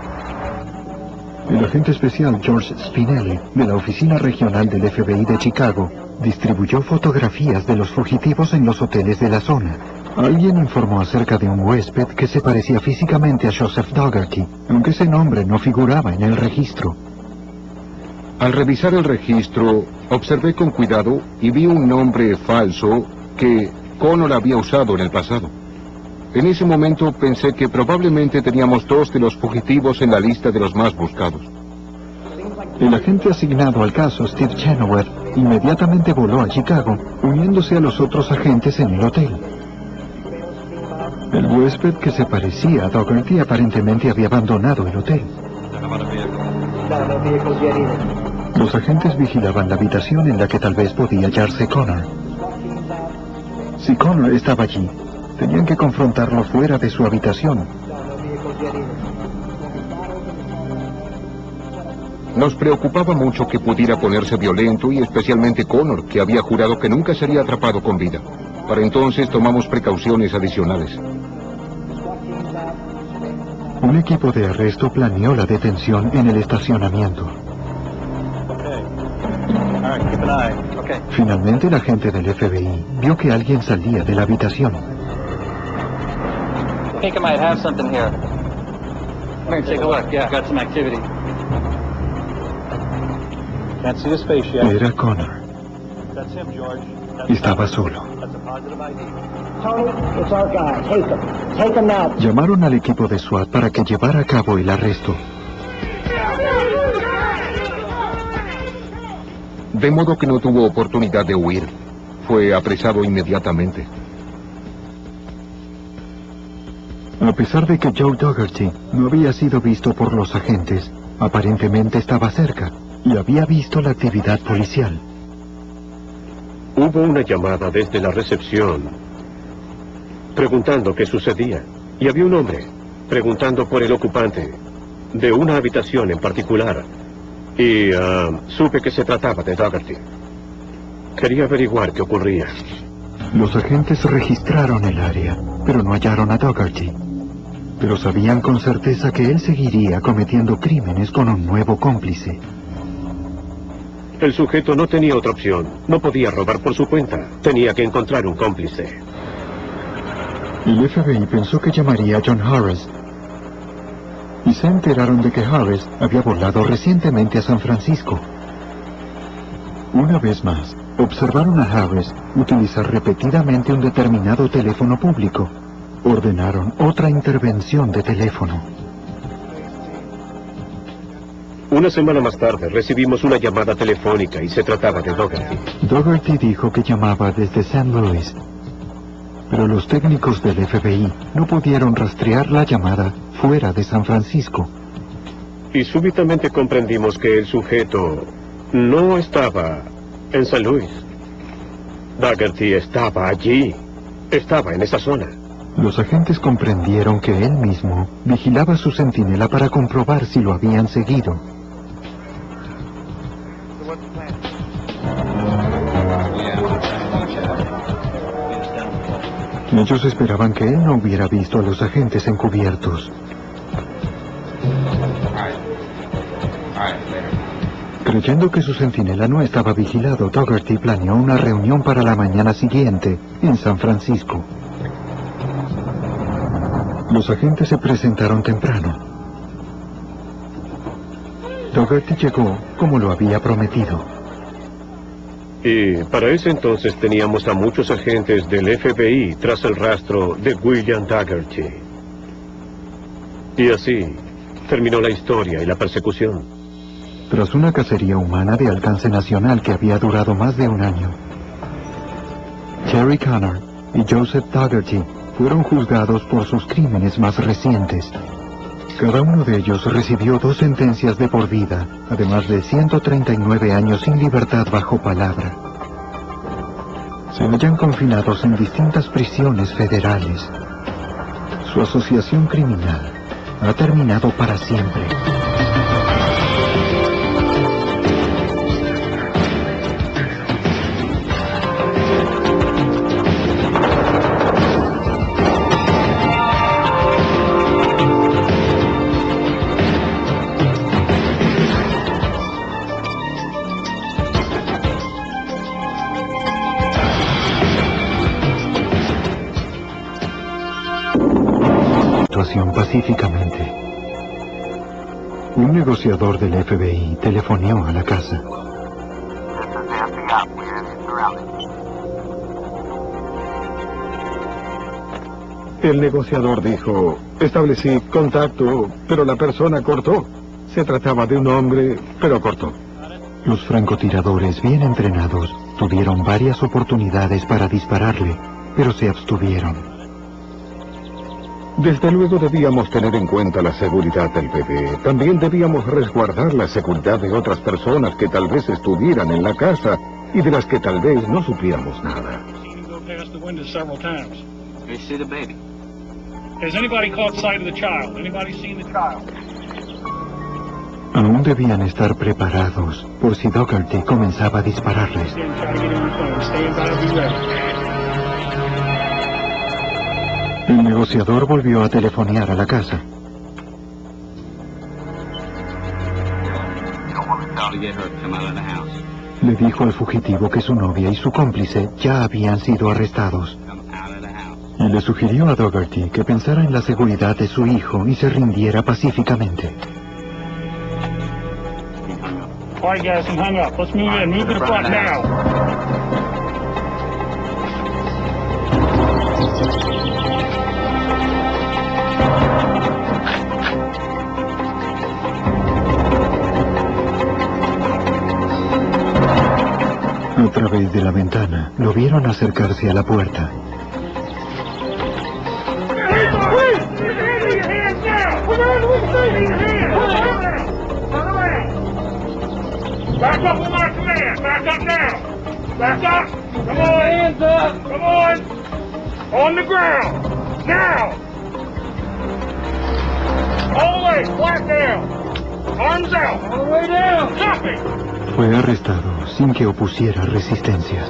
El agente especial George Spinelli, de la Oficina Regional del FBI de Chicago, distribuyó fotografías de los fugitivos en los hoteles de la zona. Alguien informó acerca de un huésped que se parecía físicamente a Joseph Dougherty, aunque ese nombre no figuraba en el registro. Al revisar el registro, observé con cuidado y vi un nombre falso que Connor había usado en el pasado. En ese momento pensé que probablemente teníamos 2 de los fugitivos en la lista de los más buscados. El agente asignado al caso, Steve Chenoweth, inmediatamente voló a Chicago, uniéndose a los otros agentes en el hotel. El huésped que se parecía a Dougherty aparentemente había abandonado el hotel. Los agentes vigilaban la habitación en la que tal vez podía hallarse Connor. Si Connor estaba allí, tenían que confrontarlo fuera de su habitación. Nos preocupaba mucho que pudiera ponerse violento y especialmente Connor, que había jurado que nunca sería atrapado con vida. Para entonces tomamos precauciones adicionales. Un equipo de arresto planeó la detención en el estacionamiento. Finalmente el agente del FBI vio que alguien salía de la habitación. Era Connor. Estaba solo. Llamaron al equipo de SWAT para que llevara a cabo el arresto. De modo que no tuvo oportunidad de huir. Fue apresado inmediatamente. A pesar de que Joe Dougherty no había sido visto por los agentes, aparentemente estaba cerca y había visto la actividad policial. Hubo una llamada desde la recepción preguntando qué sucedía. Y había un hombre preguntando por el ocupante de una habitación en particular. Y supe que se trataba de Dougherty. Quería averiguar qué ocurría. Los agentes registraron el área, pero no hallaron a Dougherty. Pero sabían con certeza que él seguiría cometiendo crímenes con un nuevo cómplice. El sujeto no tenía otra opción. No podía robar por su cuenta. Tenía que encontrar un cómplice. El FBI pensó que llamaría a John Harris. Y se enteraron de que Harris había volado recientemente a San Francisco. Una vez más, observaron a Harris utilizar repetidamente un determinado teléfono público. Ordenaron otra intervención de teléfono. Una semana más tarde recibimos una llamada telefónica y se trataba de Dougherty. Dougherty dijo que llamaba desde St. Louis. Pero los técnicos del FBI no pudieron rastrear la llamada fuera de San Francisco. Y súbitamente comprendimos que el sujeto no estaba en San Luis. Daugherty estaba allí. Estaba en esa zona. Los agentes comprendieron que él mismo vigilaba su centinela para comprobar si lo habían seguido. Ellos esperaban que él no hubiera visto a los agentes encubiertos. Creyendo que su centinela no estaba vigilado, Daugherty planeó una reunión para la mañana siguiente en San Francisco. Los agentes se presentaron temprano. Daugherty llegó como lo había prometido. Y para ese entonces teníamos a muchos agentes del FBI tras el rastro de William Daugherty. Y así terminó la historia y la persecución. Tras una cacería humana de alcance nacional que había durado más de un año, Terry Connor y Joseph Daugherty fueron juzgados por sus crímenes más recientes. Cada uno de ellos recibió 2 sentencias de por vida, además de 139 años sin libertad bajo palabra. Se hallan confinados en distintas prisiones federales. Su asociación criminal ha terminado para siempre. Pacíficamente. Un negociador del FBI telefoneó a la casa. El negociador dijo, establecí contacto, pero la persona cortó. Se trataba de un hombre, pero cortó. Los francotiradores bien entrenados tuvieron varias oportunidades para dispararle, pero se abstuvieron. Desde luego debíamos tener en cuenta la seguridad del bebé. También debíamos resguardar la seguridad de otras personas que tal vez estuvieran en la casa y de las que tal vez no supiéramos nada. Aún debían estar preparados por si Daugherty comenzaba a dispararles. El negociador volvió a telefonear a la casa. Le dijo al fugitivo que su novia y su cómplice ya habían sido arrestados. Y le sugirió a Daugherty que pensara en la seguridad de su hijo y se rindiera pacíficamente. A través de la ventana, lo vieron acercarse a la puerta. Back up with my command. Back up now. Back up. Come on. Hands up. Come on. On the ground. Now. All the way. Flat down. Arms out. All the way down. Copy. Fue arrestado sin que opusiera resistencia.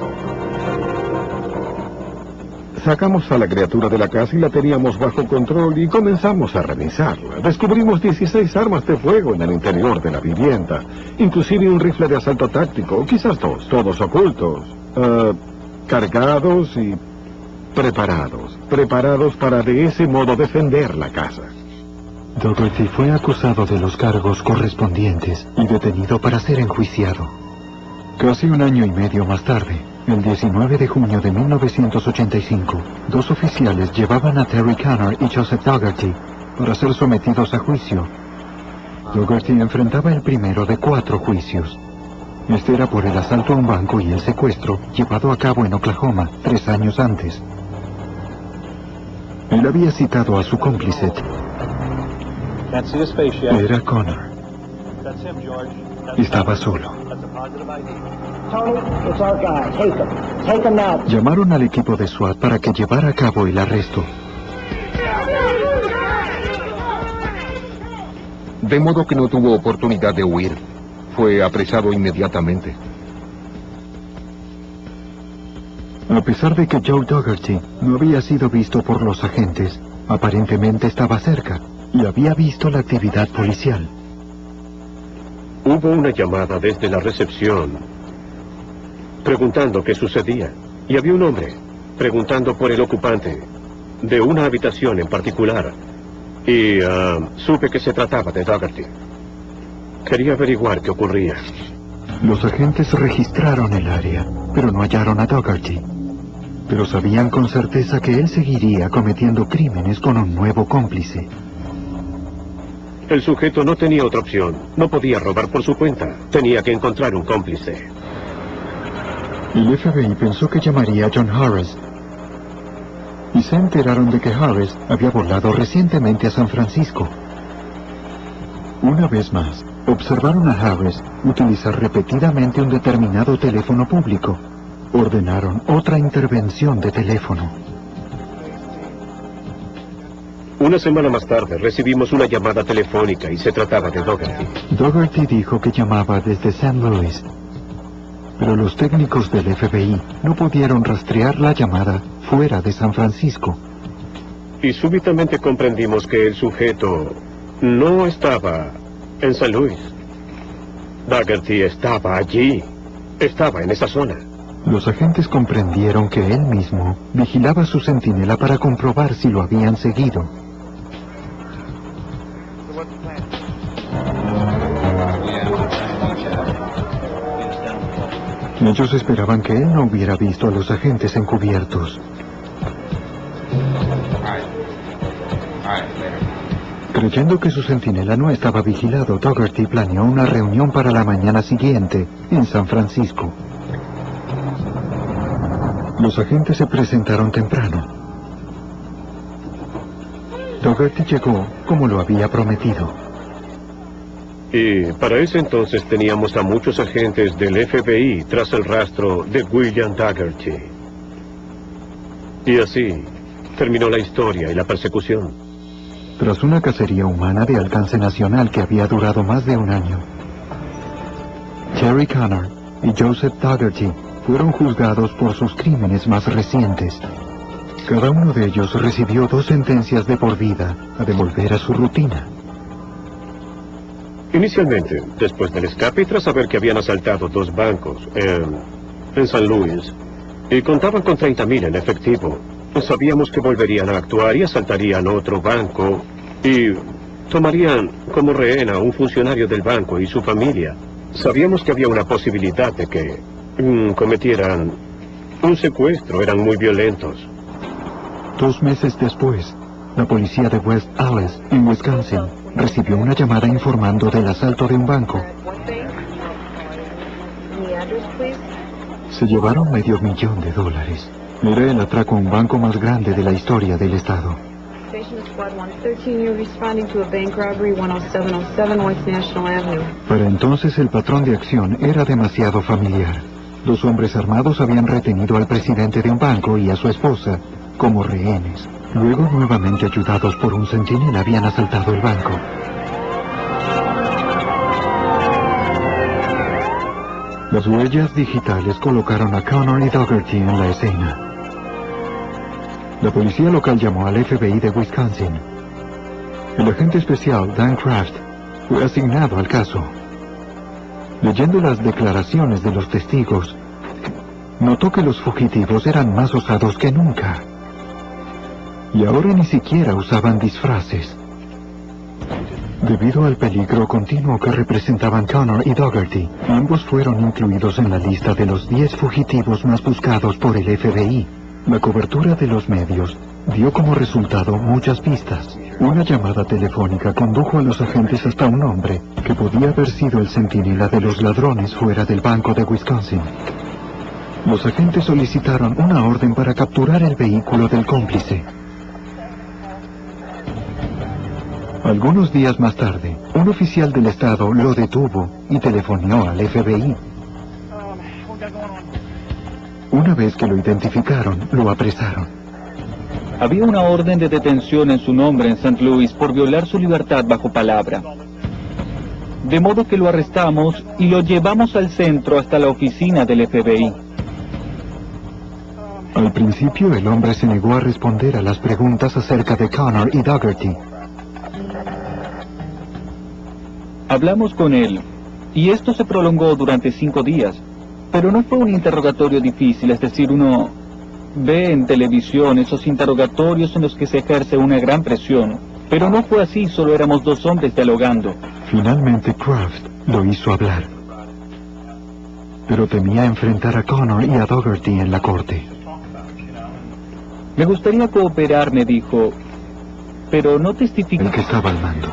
Sacamos a la criatura de la casa y la teníamos bajo control y comenzamos a revisarla. Descubrimos 16 armas de fuego en el interior de la vivienda, inclusive un rifle de asalto táctico, quizás 2, todos ocultos, cargados y preparados para de ese modo defender la casa. Daugherty fue acusado de los cargos correspondientes y detenido para ser enjuiciado. Casi un año y medio más tarde, el 19 de junio de 1985, 2 oficiales llevaban a Terry Connor y Joseph Daugherty para ser sometidos a juicio. Daugherty enfrentaba el primero de 4 juicios. Este era por el asalto a un banco y el secuestro llevado a cabo en Oklahoma 3 años antes. Él había citado a su cómplice. Era Connor. Estaba solo. Llamaron al equipo de SWAT para que llevara a cabo el arresto. De modo que no tuvo oportunidad de huir. Fue apresado inmediatamente. A pesar de que Joe Dougherty no había sido visto por los agentes, aparentemente estaba cerca y había visto la actividad policial. Hubo una llamada desde la recepción preguntando qué sucedía. Y había un hombre preguntando por el ocupante de una habitación en particular. Y supe que se trataba de Dougherty. Quería averiguar qué ocurría. Los agentes registraron el área, pero no hallaron a Dougherty. Pero sabían con certeza que él seguiría cometiendo crímenes con un nuevo cómplice. El sujeto no tenía otra opción. No podía robar por su cuenta. Tenía que encontrar un cómplice. El FBI pensó que llamaría a John Harris. Y se enteraron de que Harris había volado recientemente a San Francisco. Una vez más, observaron a Harris utilizar repetidamente un determinado teléfono público. Ordenaron otra intervención de teléfono. Una semana más tarde recibimos una llamada telefónica y se trataba de Dougherty. Dougherty dijo que llamaba desde St. Louis. Pero los técnicos del FBI no pudieron rastrear la llamada fuera de San Francisco. Y súbitamente comprendimos que el sujeto no estaba en St. Louis. Dougherty estaba allí. Estaba en esa zona. Los agentes comprendieron que él mismo vigilaba su centinela para comprobar si lo habían seguido. Ellos esperaban que él no hubiera visto a los agentes encubiertos. Creyendo que su centinela no estaba vigilado, Dougherty planeó una reunión para la mañana siguiente en San Francisco. Los agentes se presentaron temprano. Dougherty llegó como lo había prometido. Y para ese entonces teníamos a muchos agentes del FBI tras el rastro de William Dougherty. Y así terminó la historia y la persecución. Tras una cacería humana de alcance nacional que había durado más de un año, Terry Connor y Joseph Dougherty fueron juzgados por sus crímenes más recientes. Cada uno de ellos recibió 2 sentencias de por vida a devolver a su rutina. Inicialmente, después del escape y tras saber que habían asaltado 2 bancos en San Luis y contaban con 30,000 en efectivo, sabíamos que volverían a actuar y asaltarían otro banco y tomarían como rehén a un funcionario del banco y su familia. Sabíamos que había una posibilidad de que cometieran un secuestro. Eran muy violentos. 2 meses después, la policía de West Allis, en Wisconsin, recibió una llamada informando del asalto de un banco. Se llevaron $500,000. Era el atraco a un banco más grande de la historia del estado. Para entonces el patrón de acción era demasiado familiar. Los hombres armados habían retenido al presidente de un banco y a su esposa como rehenes. Luego, nuevamente ayudados por un centinela, habían asaltado el banco. Las huellas digitales colocaron a Connor y Dougherty en la escena. La policía local llamó al FBI de Wisconsin. El agente especial Dan Kraft fue asignado al caso. Leyendo las declaraciones de los testigos, notó que los fugitivos eran más osados que nunca. Y ahora ni siquiera usaban disfraces. Debido al peligro continuo que representaban Connor y Dougherty, ambos fueron incluidos en la lista de los 10 fugitivos más buscados por el FBI. La cobertura de los medios dio como resultado muchas pistas. Una llamada telefónica condujo a los agentes hasta un hombre que podía haber sido el centinela de los ladrones fuera del banco de Wisconsin. Los agentes solicitaron una orden para capturar el vehículo del cómplice. Algunos días más tarde, un oficial del Estado lo detuvo y telefoneó al FBI. Una vez que lo identificaron, lo apresaron. Había una orden de detención en su nombre en St. Louis por violar su libertad bajo palabra. De modo que lo arrestamos y lo llevamos al centro hasta la oficina del FBI. Al principio, el hombre se negó a responder a las preguntas acerca de Connor y Dougherty. Hablamos con él, y esto se prolongó durante 5 días. Pero no fue un interrogatorio difícil, es decir, uno ve en televisión esos interrogatorios en los que se ejerce una gran presión. Pero no fue así, solo éramos 2 hombres dialogando. Finalmente Kraft lo hizo hablar. Pero temía enfrentar a Connor y a Dougherty en la corte. Me gustaría cooperar, me dijo, pero no testificar. El que estaba al mando.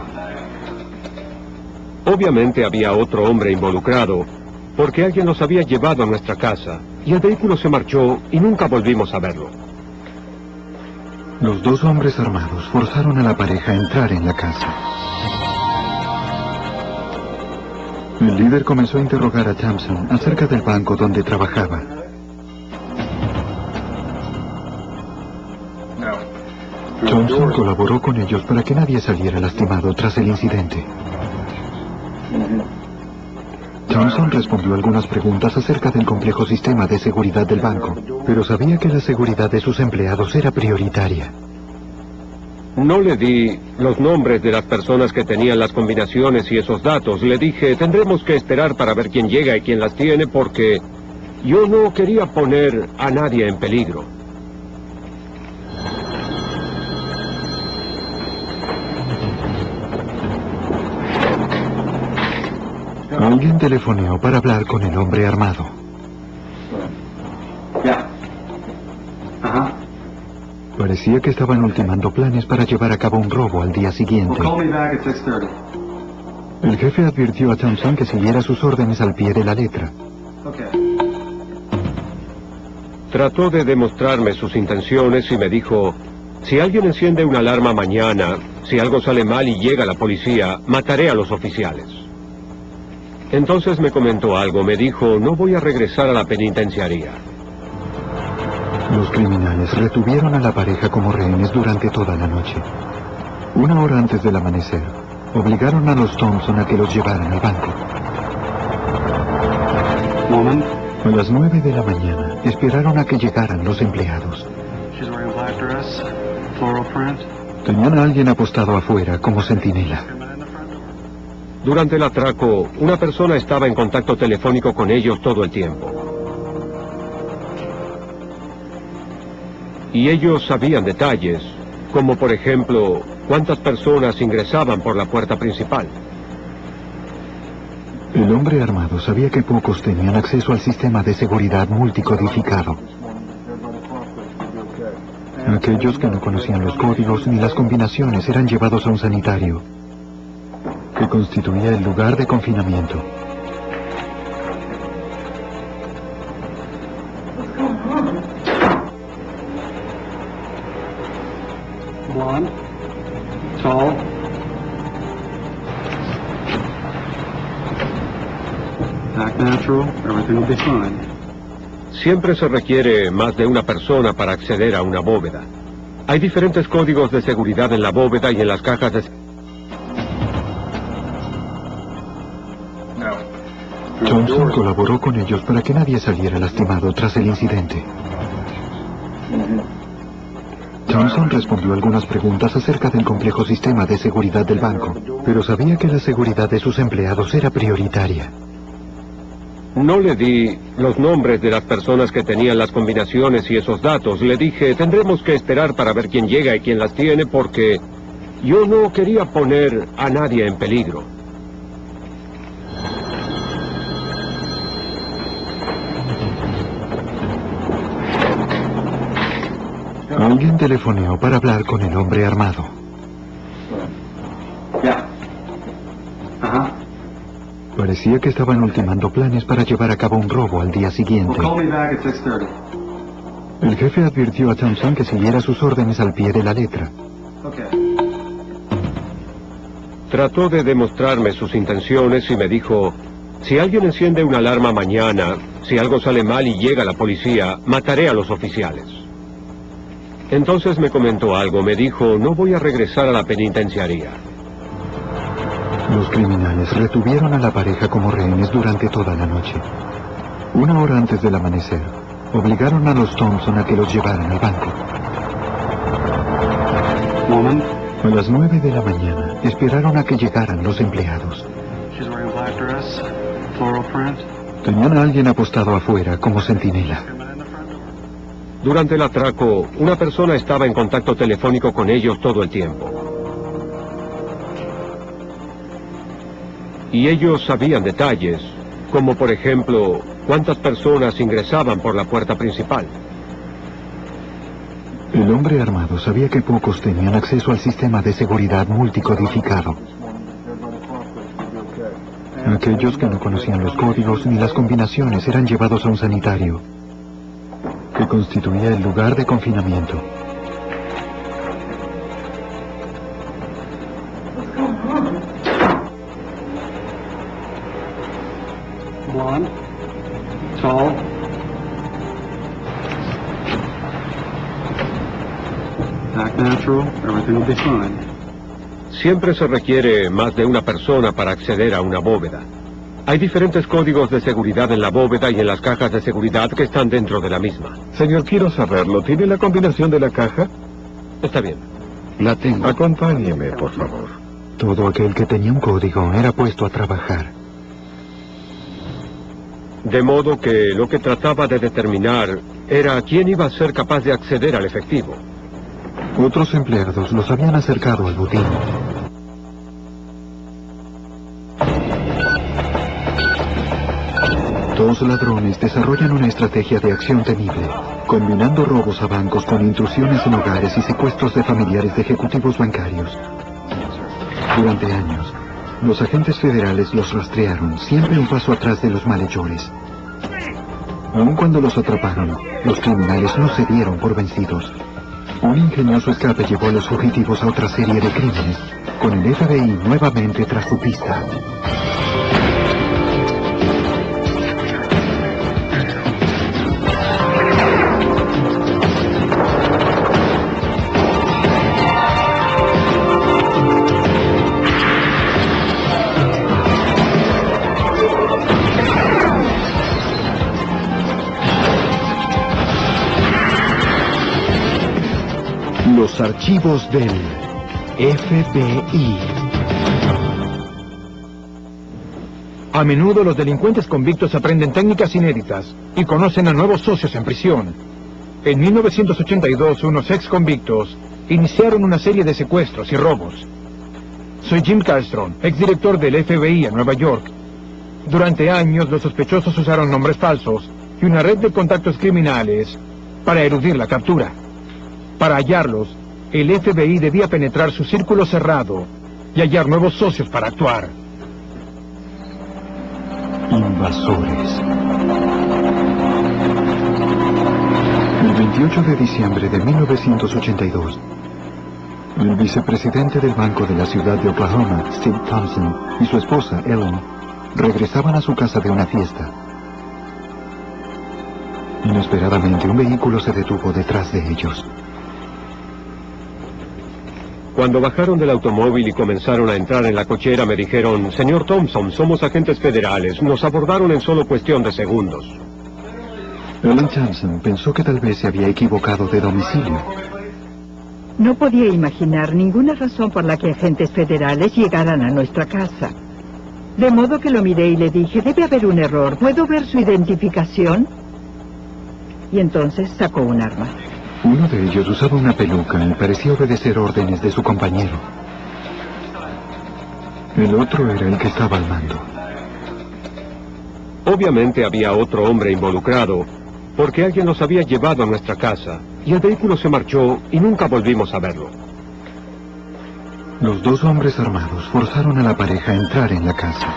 Obviamente había otro hombre involucrado, porque alguien nos había llevado a nuestra casa, y el vehículo se marchó y nunca volvimos a verlo. Los 2 hombres armados forzaron a la pareja a entrar en la casa. El líder comenzó a interrogar a Thompson acerca del banco donde trabajaba. Thompson colaboró con ellos para que nadie saliera lastimado tras el incidente. Thompson respondió algunas preguntas acerca del complejo sistema de seguridad del banco, pero sabía que la seguridad de sus empleados era prioritaria. No le di los nombres de las personas que tenían las combinaciones y esos datos. Le dije, tendremos que esperar para ver quién llega y quién las tiene, porque yo no quería poner a nadie en peligro. Alguien telefoneó para hablar con el hombre armado. Parecía que estaban ultimando planes para llevar a cabo un robo al día siguiente. El jefe advirtió a Thompson que siguiera sus órdenes al pie de la letra. Trató de demostrarme sus intenciones y me dijo, si alguien enciende una alarma mañana, si algo sale mal y llega la policía, mataré a los oficiales. Entonces me comentó algo, me dijo, no voy a regresar a la penitenciaría. Los criminales retuvieron a la pareja como rehenes durante toda la noche. 1 hora antes del amanecer, obligaron a los Thompson a que los llevaran al banco. A las 9 de la mañana, esperaron a que llegaran los empleados. Tenían a alguien apostado afuera como centinela. Durante el atraco, una persona estaba en contacto telefónico con ellos todo el tiempo. Y ellos sabían detalles, como por ejemplo, cuántas personas ingresaban por la puerta principal. El hombre armado sabía que pocos tenían acceso al sistema de seguridad multicodificado. Aquellos que no conocían los códigos ni las combinaciones eran llevados a un sanitario, que constituía el lugar de confinamiento. Blonde, tall, act natural, everything will be fine. Siempre se requiere más de una persona para acceder a una bóveda. Hay diferentes códigos de seguridad en la bóveda y en las cajas de... Thompson colaboró con ellos para que nadie saliera lastimado tras el incidente. Thompson respondió algunas preguntas acerca del complejo sistema de seguridad del banco, pero sabía que la seguridad de sus empleados era prioritaria. No le di los nombres de las personas que tenían las combinaciones y esos datos. Le dije, tendremos que esperar para ver quién llega y quién las tiene, porque yo no quería poner a nadie en peligro. Alguien telefoneó para hablar con el hombre armado. Parecía que estaban ultimando planes para llevar a cabo un robo al día siguiente. El jefe advirtió a Thompson que siguiera sus órdenes al pie de la letra. Trató de demostrarme sus intenciones y me dijo, si alguien enciende una alarma mañana, si algo sale mal y llega la policía, mataré a los oficiales. Entonces me comentó algo, me dijo, no voy a regresar a la penitenciaría. Los criminales retuvieron a la pareja como rehenes durante toda la noche. Una hora antes del amanecer, obligaron a los Thompson a que los llevaran al banco. A las 9 de la mañana, esperaron a que llegaran los empleados. Tenían a alguien apostado afuera como centinela. Durante el atraco, una persona estaba en contacto telefónico con ellos todo el tiempo. Y ellos sabían detalles, como por ejemplo, cuántas personas ingresaban por la puerta principal. El hombre armado sabía que pocos tenían acceso al sistema de seguridad multicodificado. Aquellos que no conocían los códigos ni las combinaciones eran llevados a un sanitario, que constituía el lugar de confinamiento. Blonde, tall, act natural, everything will be fine. Siempre se requiere más de una persona para acceder a una bóveda. Hay diferentes códigos de seguridad en la bóveda y en las cajas de seguridad que están dentro de la misma. Señor, quiero saberlo. ¿Tiene la combinación de la caja? Está bien. La tengo. Acompáñeme, por favor. Todo aquel que tenía un código era puesto a trabajar. De modo que lo que trataba de determinar era quién iba a ser capaz de acceder al efectivo. Otros empleados los habían acercado al botín. Dos ladrones desarrollan una estrategia de acción temible, combinando robos a bancos con intrusiones en hogares y secuestros de familiares de ejecutivos bancarios. Durante años, los agentes federales los rastrearon, siempre un paso atrás de los malhechores. Aun cuando los atraparon, los criminales no se dieron por vencidos. Un ingenioso escape llevó a los fugitivos a otra serie de crímenes, con el FBI nuevamente tras su pista. Los archivos del FBI. A menudo los delincuentes convictos aprenden técnicas inéditas y conocen a nuevos socios en prisión. En 1982, unos ex convictos iniciaron una serie de secuestros y robos. Soy Jim Carlstrom, exdirector del FBI en Nueva York. Durante años, los sospechosos usaron nombres falsos y una red de contactos criminales para eludir la captura. Para hallarlos, el FBI debía penetrar su círculo cerrado y hallar nuevos socios para actuar. Invasores. El 28 de diciembre de 1982, el vicepresidente del Banco de la ciudad de Oklahoma, Steve Thompson, y su esposa, Ellen, regresaban a su casa de una fiesta. Inesperadamente, un vehículo se detuvo detrás de ellos. Cuando bajaron del automóvil y comenzaron a entrar en la cochera, me dijeron, señor Thompson, somos agentes federales. Nos abordaron en solo cuestión de segundos. Ellen Thompson pensó que tal vez se había equivocado de domicilio. No podía imaginar ninguna razón por la que agentes federales llegaran a nuestra casa. De modo que lo miré y le dije, debe haber un error. ¿Puedo ver su identificación? Y entonces sacó un arma. Uno de ellos usaba una peluca y parecía obedecer órdenes de su compañero. El otro era el que estaba al mando. Obviamente había otro hombre involucrado, porque alguien los había llevado a nuestra casa, y el vehículo se marchó y nunca volvimos a verlo. Los dos hombres armados forzaron a la pareja a entrar en la casa.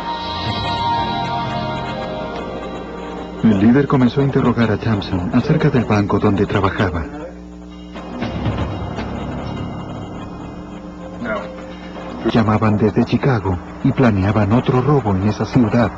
El líder comenzó a interrogar a Thompson acerca del banco donde trabajaba. llamaban desde Chicago y planeaban otro robo en esa ciudad.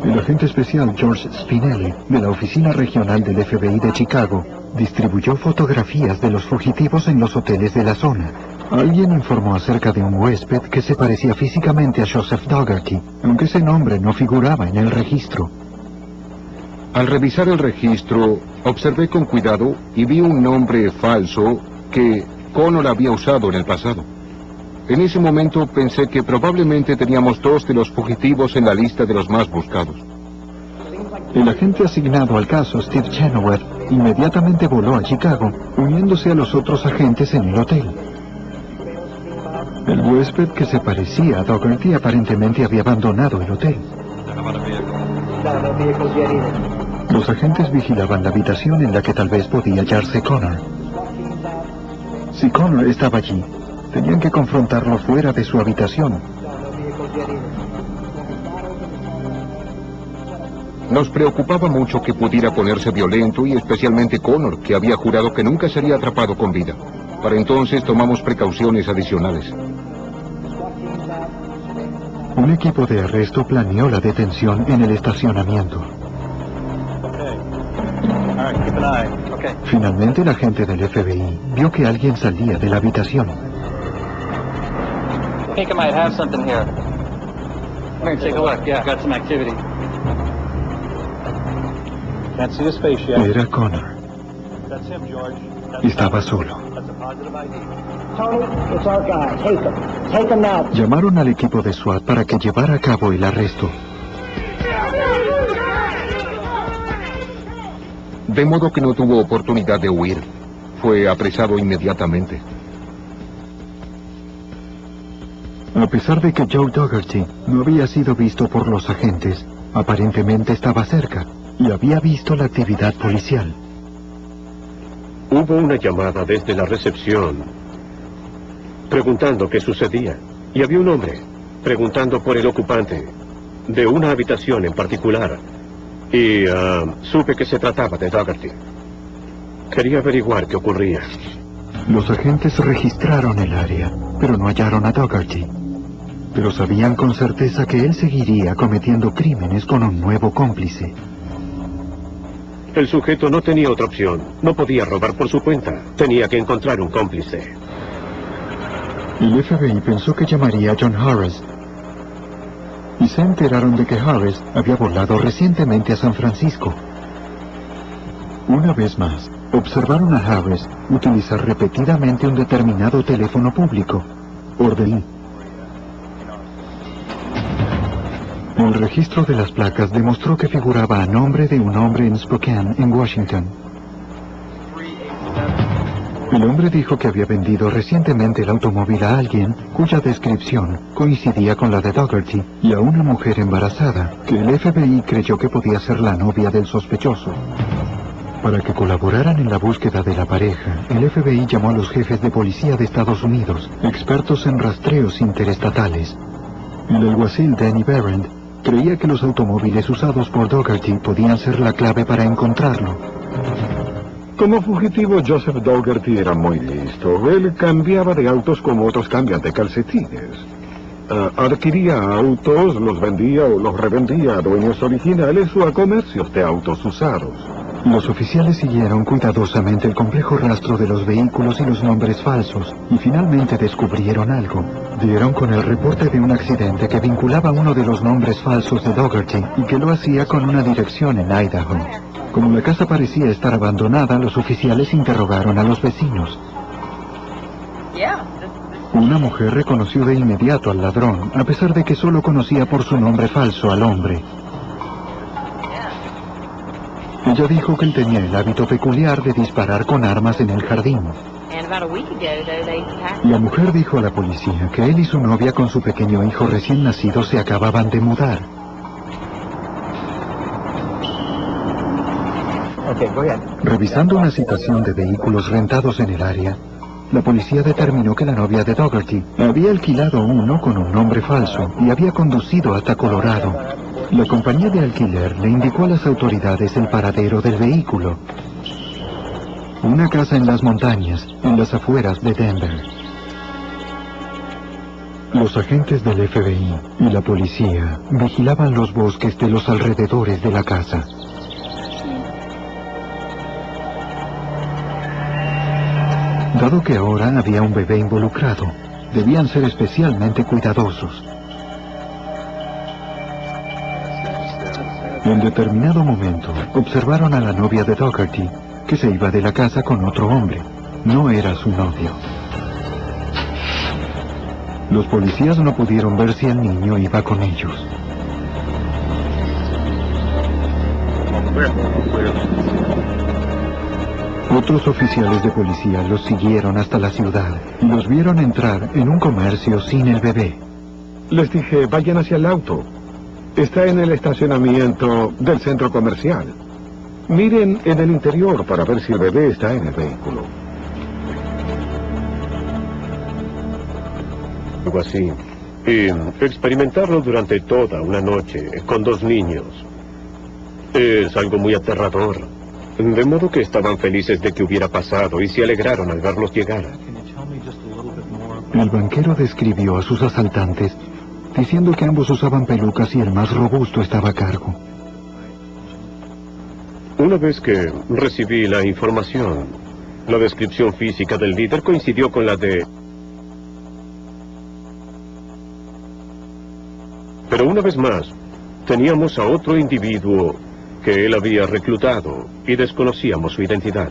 El agente especial George Spinelli, de la Oficina Regional del FBI de Chicago, distribuyó fotografías de los fugitivos en los hoteles de la zona. Alguien informó acerca de un huésped que se parecía físicamente a Joseph Dougherty, aunque ese nombre no figuraba en el registro. Al revisar el registro, observé con cuidado y vi un nombre falso que Connor había usado en el pasado. En ese momento pensé que probablemente teníamos 2 de los fugitivos en la lista de los más buscados. El agente asignado al caso, Steve Chenoweth, inmediatamente voló a Chicago, uniéndose a los otros agentes en el hotel. El huésped que se parecía a Dougherty aparentemente había abandonado el hotel. Los agentes vigilaban la habitación en la que tal vez podía hallarse Connor. Si Connor estaba allí, tenían que confrontarlo fuera de su habitación. Nos preocupaba mucho que pudiera ponerse violento y especialmente Connor, que había jurado que nunca sería atrapado con vida. Para entonces tomamos precauciones adicionales. Un equipo de arresto planeó la detención en el estacionamiento. Finalmente el agente del FBI vio que alguien salía de la habitación. I think I might have something here. Come here, take a look. Yeah, got some activity. Can't see his face yet. Era Connor. That's him, George. Estaba solo. That's a positive ID. Tony, it's our guy. Take him. Take him now. Llamaron al equipo de SWAT para que llevara a cabo el arresto. De modo que no tuvo oportunidad de huir. Fue apresado inmediatamente. A pesar de que Joe Dougherty no había sido visto por los agentes, aparentemente estaba cerca y había visto la actividad policial. Hubo una llamada desde la recepción preguntando qué sucedía. Y había un hombre preguntando por el ocupante de una habitación en particular. Y supe que se trataba de Dougherty. Quería averiguar qué ocurría. Los agentes registraron el área, pero no hallaron a Dougherty. Pero sabían con certeza que él seguiría cometiendo crímenes con un nuevo cómplice. El sujeto no tenía otra opción. No podía robar por su cuenta. Tenía que encontrar un cómplice. El FBI pensó que llamaría a John Harris. Y se enteraron de que Harris había volado recientemente a San Francisco. Una vez más, observaron a Harris utilizar repetidamente un determinado teléfono público, Orderly. El registro de las placas demostró que figuraba a nombre de un hombre en Spokane, en Washington. El hombre dijo que había vendido recientemente el automóvil a alguien cuya descripción coincidía con la de Dougherty y a una mujer embarazada que el FBI creyó que podía ser la novia del sospechoso. Para que colaboraran en la búsqueda de la pareja, el FBI llamó a los jefes de policía de Estados Unidos, expertos en rastreos interestatales. El alguacil Danny Barrand creía que los automóviles usados por Dougherty podían ser la clave para encontrarlo. Como fugitivo, Joseph Dougherty era muy listo. Él cambiaba de autos como otros cambian de calcetines. Adquiría autos, los vendía o los revendía a dueños originales o a comercios de autos usados. Los oficiales siguieron cuidadosamente el complejo rastro de los vehículos y los nombres falsos, y finalmente descubrieron algo. Dieron con el reporte de un accidente que vinculaba uno de los nombres falsos de Dougherty y que lo hacía con una dirección en Idaho. Como la casa parecía estar abandonada, los oficiales interrogaron a los vecinos. Una mujer reconoció de inmediato al ladrón, a pesar de que solo conocía por su nombre falso al hombre. Ella dijo que él tenía el hábito peculiar de disparar con armas en el jardín. La mujer dijo a la policía que él y su novia con su pequeño hijo recién nacido se acababan de mudar. Revisando una citación de vehículos rentados en el área, la policía determinó que la novia de Dougherty había alquilado uno con un nombre falso y había conducido hasta Colorado. La compañía de alquiler le indicó a las autoridades el paradero del vehículo. Una casa en las montañas, en las afueras de Denver. Los agentes del FBI y la policía vigilaban los bosques de los alrededores de la casa. Dado que ahora había un bebé involucrado, debían ser especialmente cuidadosos. En determinado momento, observaron a la novia de Dougherty, que se iba de la casa con otro hombre. No era su novio. Los policías no pudieron ver si el niño iba con ellos. Otros oficiales de policía los siguieron hasta la ciudad y los vieron entrar en un comercio sin el bebé. Les dije, vayan hacia el auto. Está en el estacionamiento del centro comercial. Miren en el interior para ver si el bebé está en el vehículo. Algo así. Y experimentarlo durante toda una noche con 2 niños es algo muy aterrador. De modo que estaban felices de que hubiera pasado y se alegraron al verlos llegar. El banquero describió a sus asaltantes diciendo que ambos usaban pelucas y el más robusto estaba a cargo. Una vez que recibí la información, la descripción física del líder coincidió con la de... Pero una vez más, teníamos a otro individuo que él había reclutado y desconocíamos su identidad.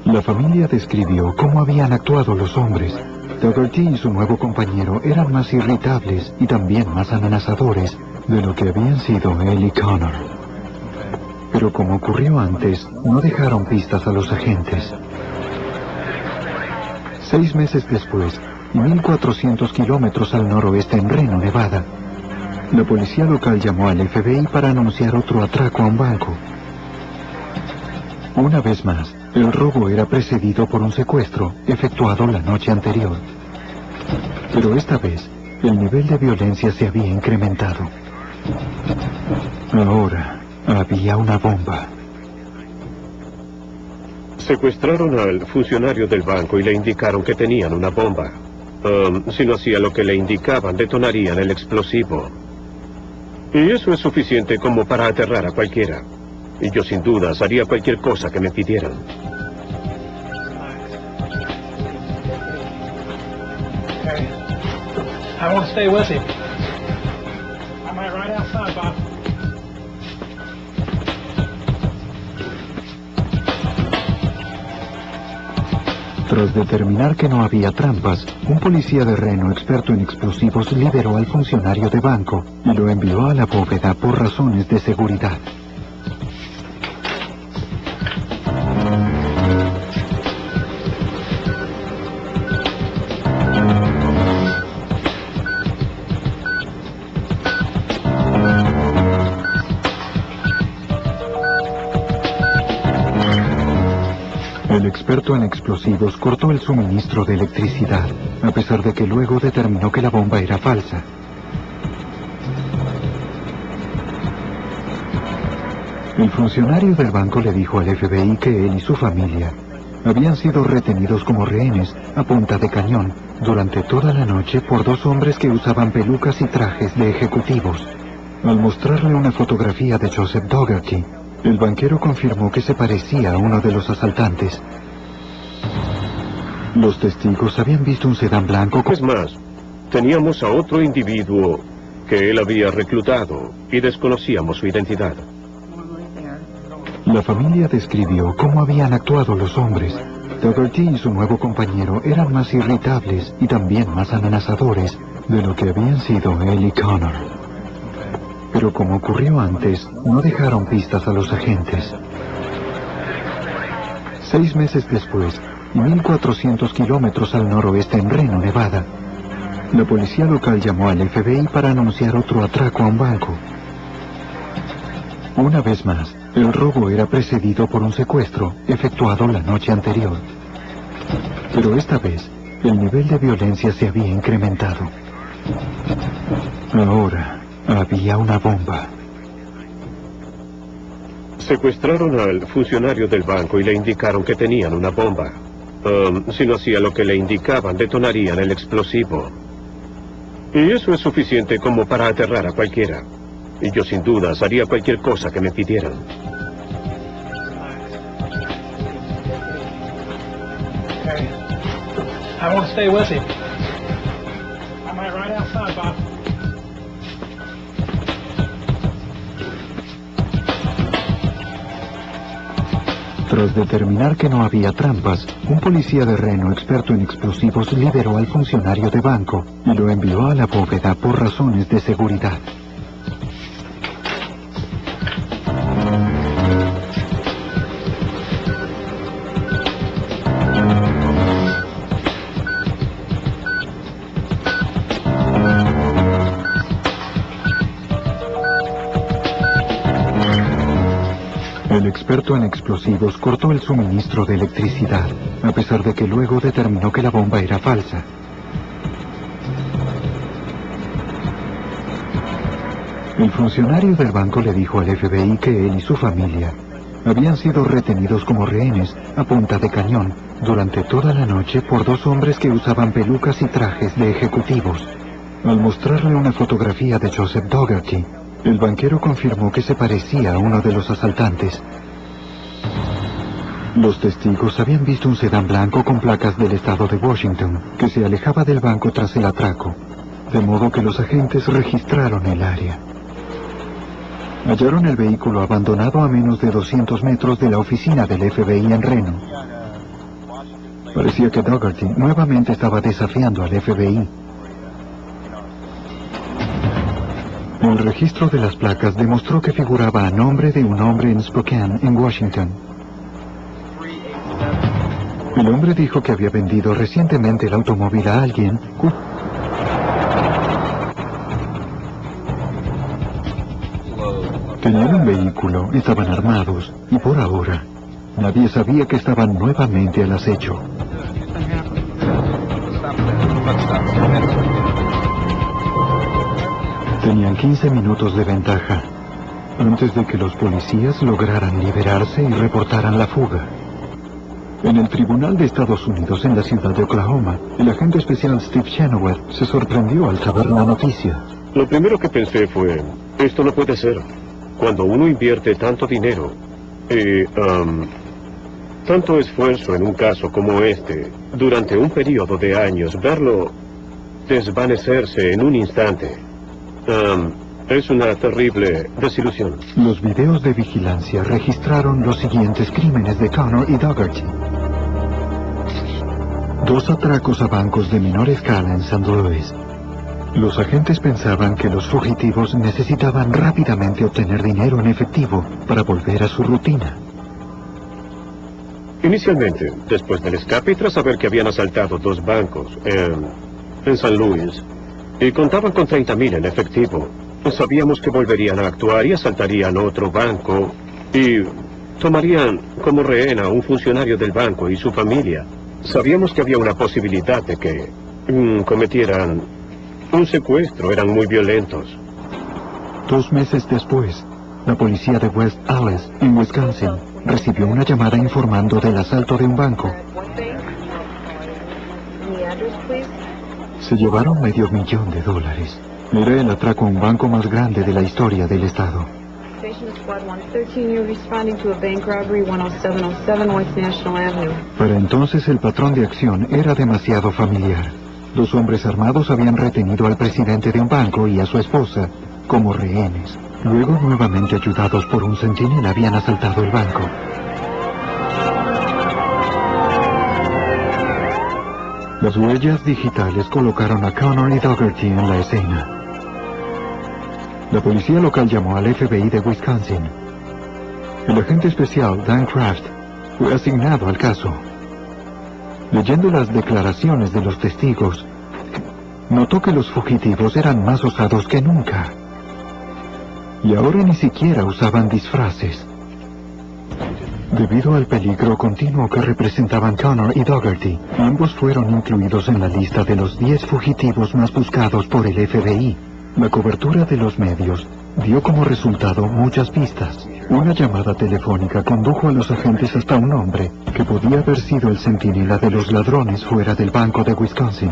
La familia describió cómo habían actuado los hombres. Dougherty y su nuevo compañero eran más irritables y también más amenazadores de lo que habían sido él y Connor. Pero como ocurrió antes, no dejaron pistas a los agentes. 6 meses después, y 1.400 kilómetros al noroeste en Reno, Nevada, la policía local llamó al FBI para anunciar otro atraco a un banco. Una vez más, el robo era precedido por un secuestro efectuado la noche anterior. Pero esta vez, el nivel de violencia se había incrementado. Ahora, había una bomba. Secuestraron al funcionario del banco y le indicaron que tenían una bomba. Si no hacía lo que le indicaban, detonarían el explosivo. Y eso es suficiente como para aterrar a cualquiera. Y yo sin dudas haría cualquier cosa que me pidieran. I want to stay with him. I'm right outside, Bob. Tras determinar que no había trampas, un policía de Reno experto en explosivos liberó al funcionario de banco y lo envió a la bóveda por razones de seguridad. El experto en explosivos cortó el suministro de electricidad, a pesar de que luego determinó que la bomba era falsa. El funcionario del banco le dijo al FBI que él y su familia habían sido retenidos como rehenes a punta de cañón durante toda la noche por 2 hombres que usaban pelucas y trajes de ejecutivos. Al mostrarle una fotografía de Joseph Dougherty, el banquero confirmó que se parecía a uno de los asaltantes. Los testigos habían visto un sedán blanco con... Es más, teníamos a otro individuo que él había reclutado y desconocíamos su identidad. La familia describió cómo habían actuado los hombres. Dougherty y su nuevo compañero eran más irritables y también más amenazadores de lo que habían sido él y Connor. Pero como ocurrió antes, no dejaron pistas a los agentes. 6 meses después, y 1.400 kilómetros al noroeste en Reno, Nevada, la policía local llamó al FBI para anunciar otro atraco a un banco. Una vez más, el robo era precedido por un secuestro efectuado la noche anterior. Pero esta vez, el nivel de violencia se había incrementado. Ahora, había una bomba. Secuestraron al funcionario del banco y le indicaron que tenían una bomba. Si no hacía lo que le indicaban, detonarían el explosivo. Y eso es suficiente como para aterrar a cualquiera. Y yo sin dudas haría cualquier cosa que me pidieran. I want to stay with him. I'm right outside, Bob. Tras determinar que no había trampas, un policía de Reno experto en explosivos liberó al funcionario de banco y lo envió a la bóveda por razones de seguridad. El experto en explosivos cortó el suministro de electricidad, a pesar de que luego determinó que la bomba era falsa. El funcionario del banco le dijo al FBI que él y su familia habían sido retenidos como rehenes a punta de cañón durante toda la noche por dos hombres que usaban pelucas y trajes de ejecutivos. Al mostrarle una fotografía de Joseph Dougherty, el banquero confirmó que se parecía a uno de los asaltantes. Los testigos habían visto un sedán blanco con placas del estado de Washington, que se alejaba del banco tras el atraco, de modo que los agentes registraron el área. Hallaron el vehículo abandonado a menos de 200 metros de la oficina del FBI en Reno. Parecía que Dougherty nuevamente estaba desafiando al FBI. El registro de las placas demostró que figuraba a nombre de un hombre en Spokane, en Washington. El hombre dijo que había vendido recientemente el automóvil a alguien. Tenían un vehículo, estaban armados, y por ahora, nadie sabía que estaban nuevamente al acecho. Tenían 15 minutos de ventaja, antes de que los policías lograran liberarse y reportaran la fuga. En el Tribunal de Estados Unidos en la ciudad de Oklahoma, el agente especial Steve Chenoweth se sorprendió al saber la noticia. Lo primero que pensé fue, esto no puede ser. Cuando uno invierte tanto dinero y tanto esfuerzo en un caso como este, durante un periodo de años, verlo desvanecerse en un instante, es una terrible desilusión. Los videos de vigilancia registraron los siguientes crímenes de Connor y Dougherty. 2 atracos a bancos de menor escala en St. Louis. Los agentes pensaban que los fugitivos necesitaban rápidamente obtener dinero en efectivo para volver a su rutina. Inicialmente, después del escape y tras saber que habían asaltado 2 bancos en St. Louis y contaban con 30,000 en efectivo, sabíamos que volverían a actuar y asaltarían otro banco y tomarían como rehén a un funcionario del banco y su familia. Sabíamos que había una posibilidad de que cometieran un secuestro, eran muy violentos. 2 meses después, la policía de West Allis, en Wisconsin, recibió una llamada informando del asalto de un banco. Se llevaron $500,000. Era el atraco a un banco más grande de la historia del estado. Para entonces el patrón de acción era demasiado familiar. Los hombres armados habían retenido al presidente de un banco y a su esposa como rehenes. Luego, nuevamente ayudados por un centinela, habían asaltado el banco. Las huellas digitales colocaron a Connor y Dougherty en la escena. La policía local llamó al FBI de Wisconsin. El agente especial Dan Kraft fue asignado al caso. Leyendo las declaraciones de los testigos, notó que los fugitivos eran más osados que nunca. Y ahora ni siquiera usaban disfraces. Debido al peligro continuo que representaban Connor y Dougherty, ambos fueron incluidos en la lista de los 10 fugitivos más buscados por el FBI. La cobertura de los medios dio como resultado muchas pistas. Una llamada telefónica condujo a los agentes hasta un hombre que podía haber sido el centinela de los ladrones fuera del banco de Wisconsin.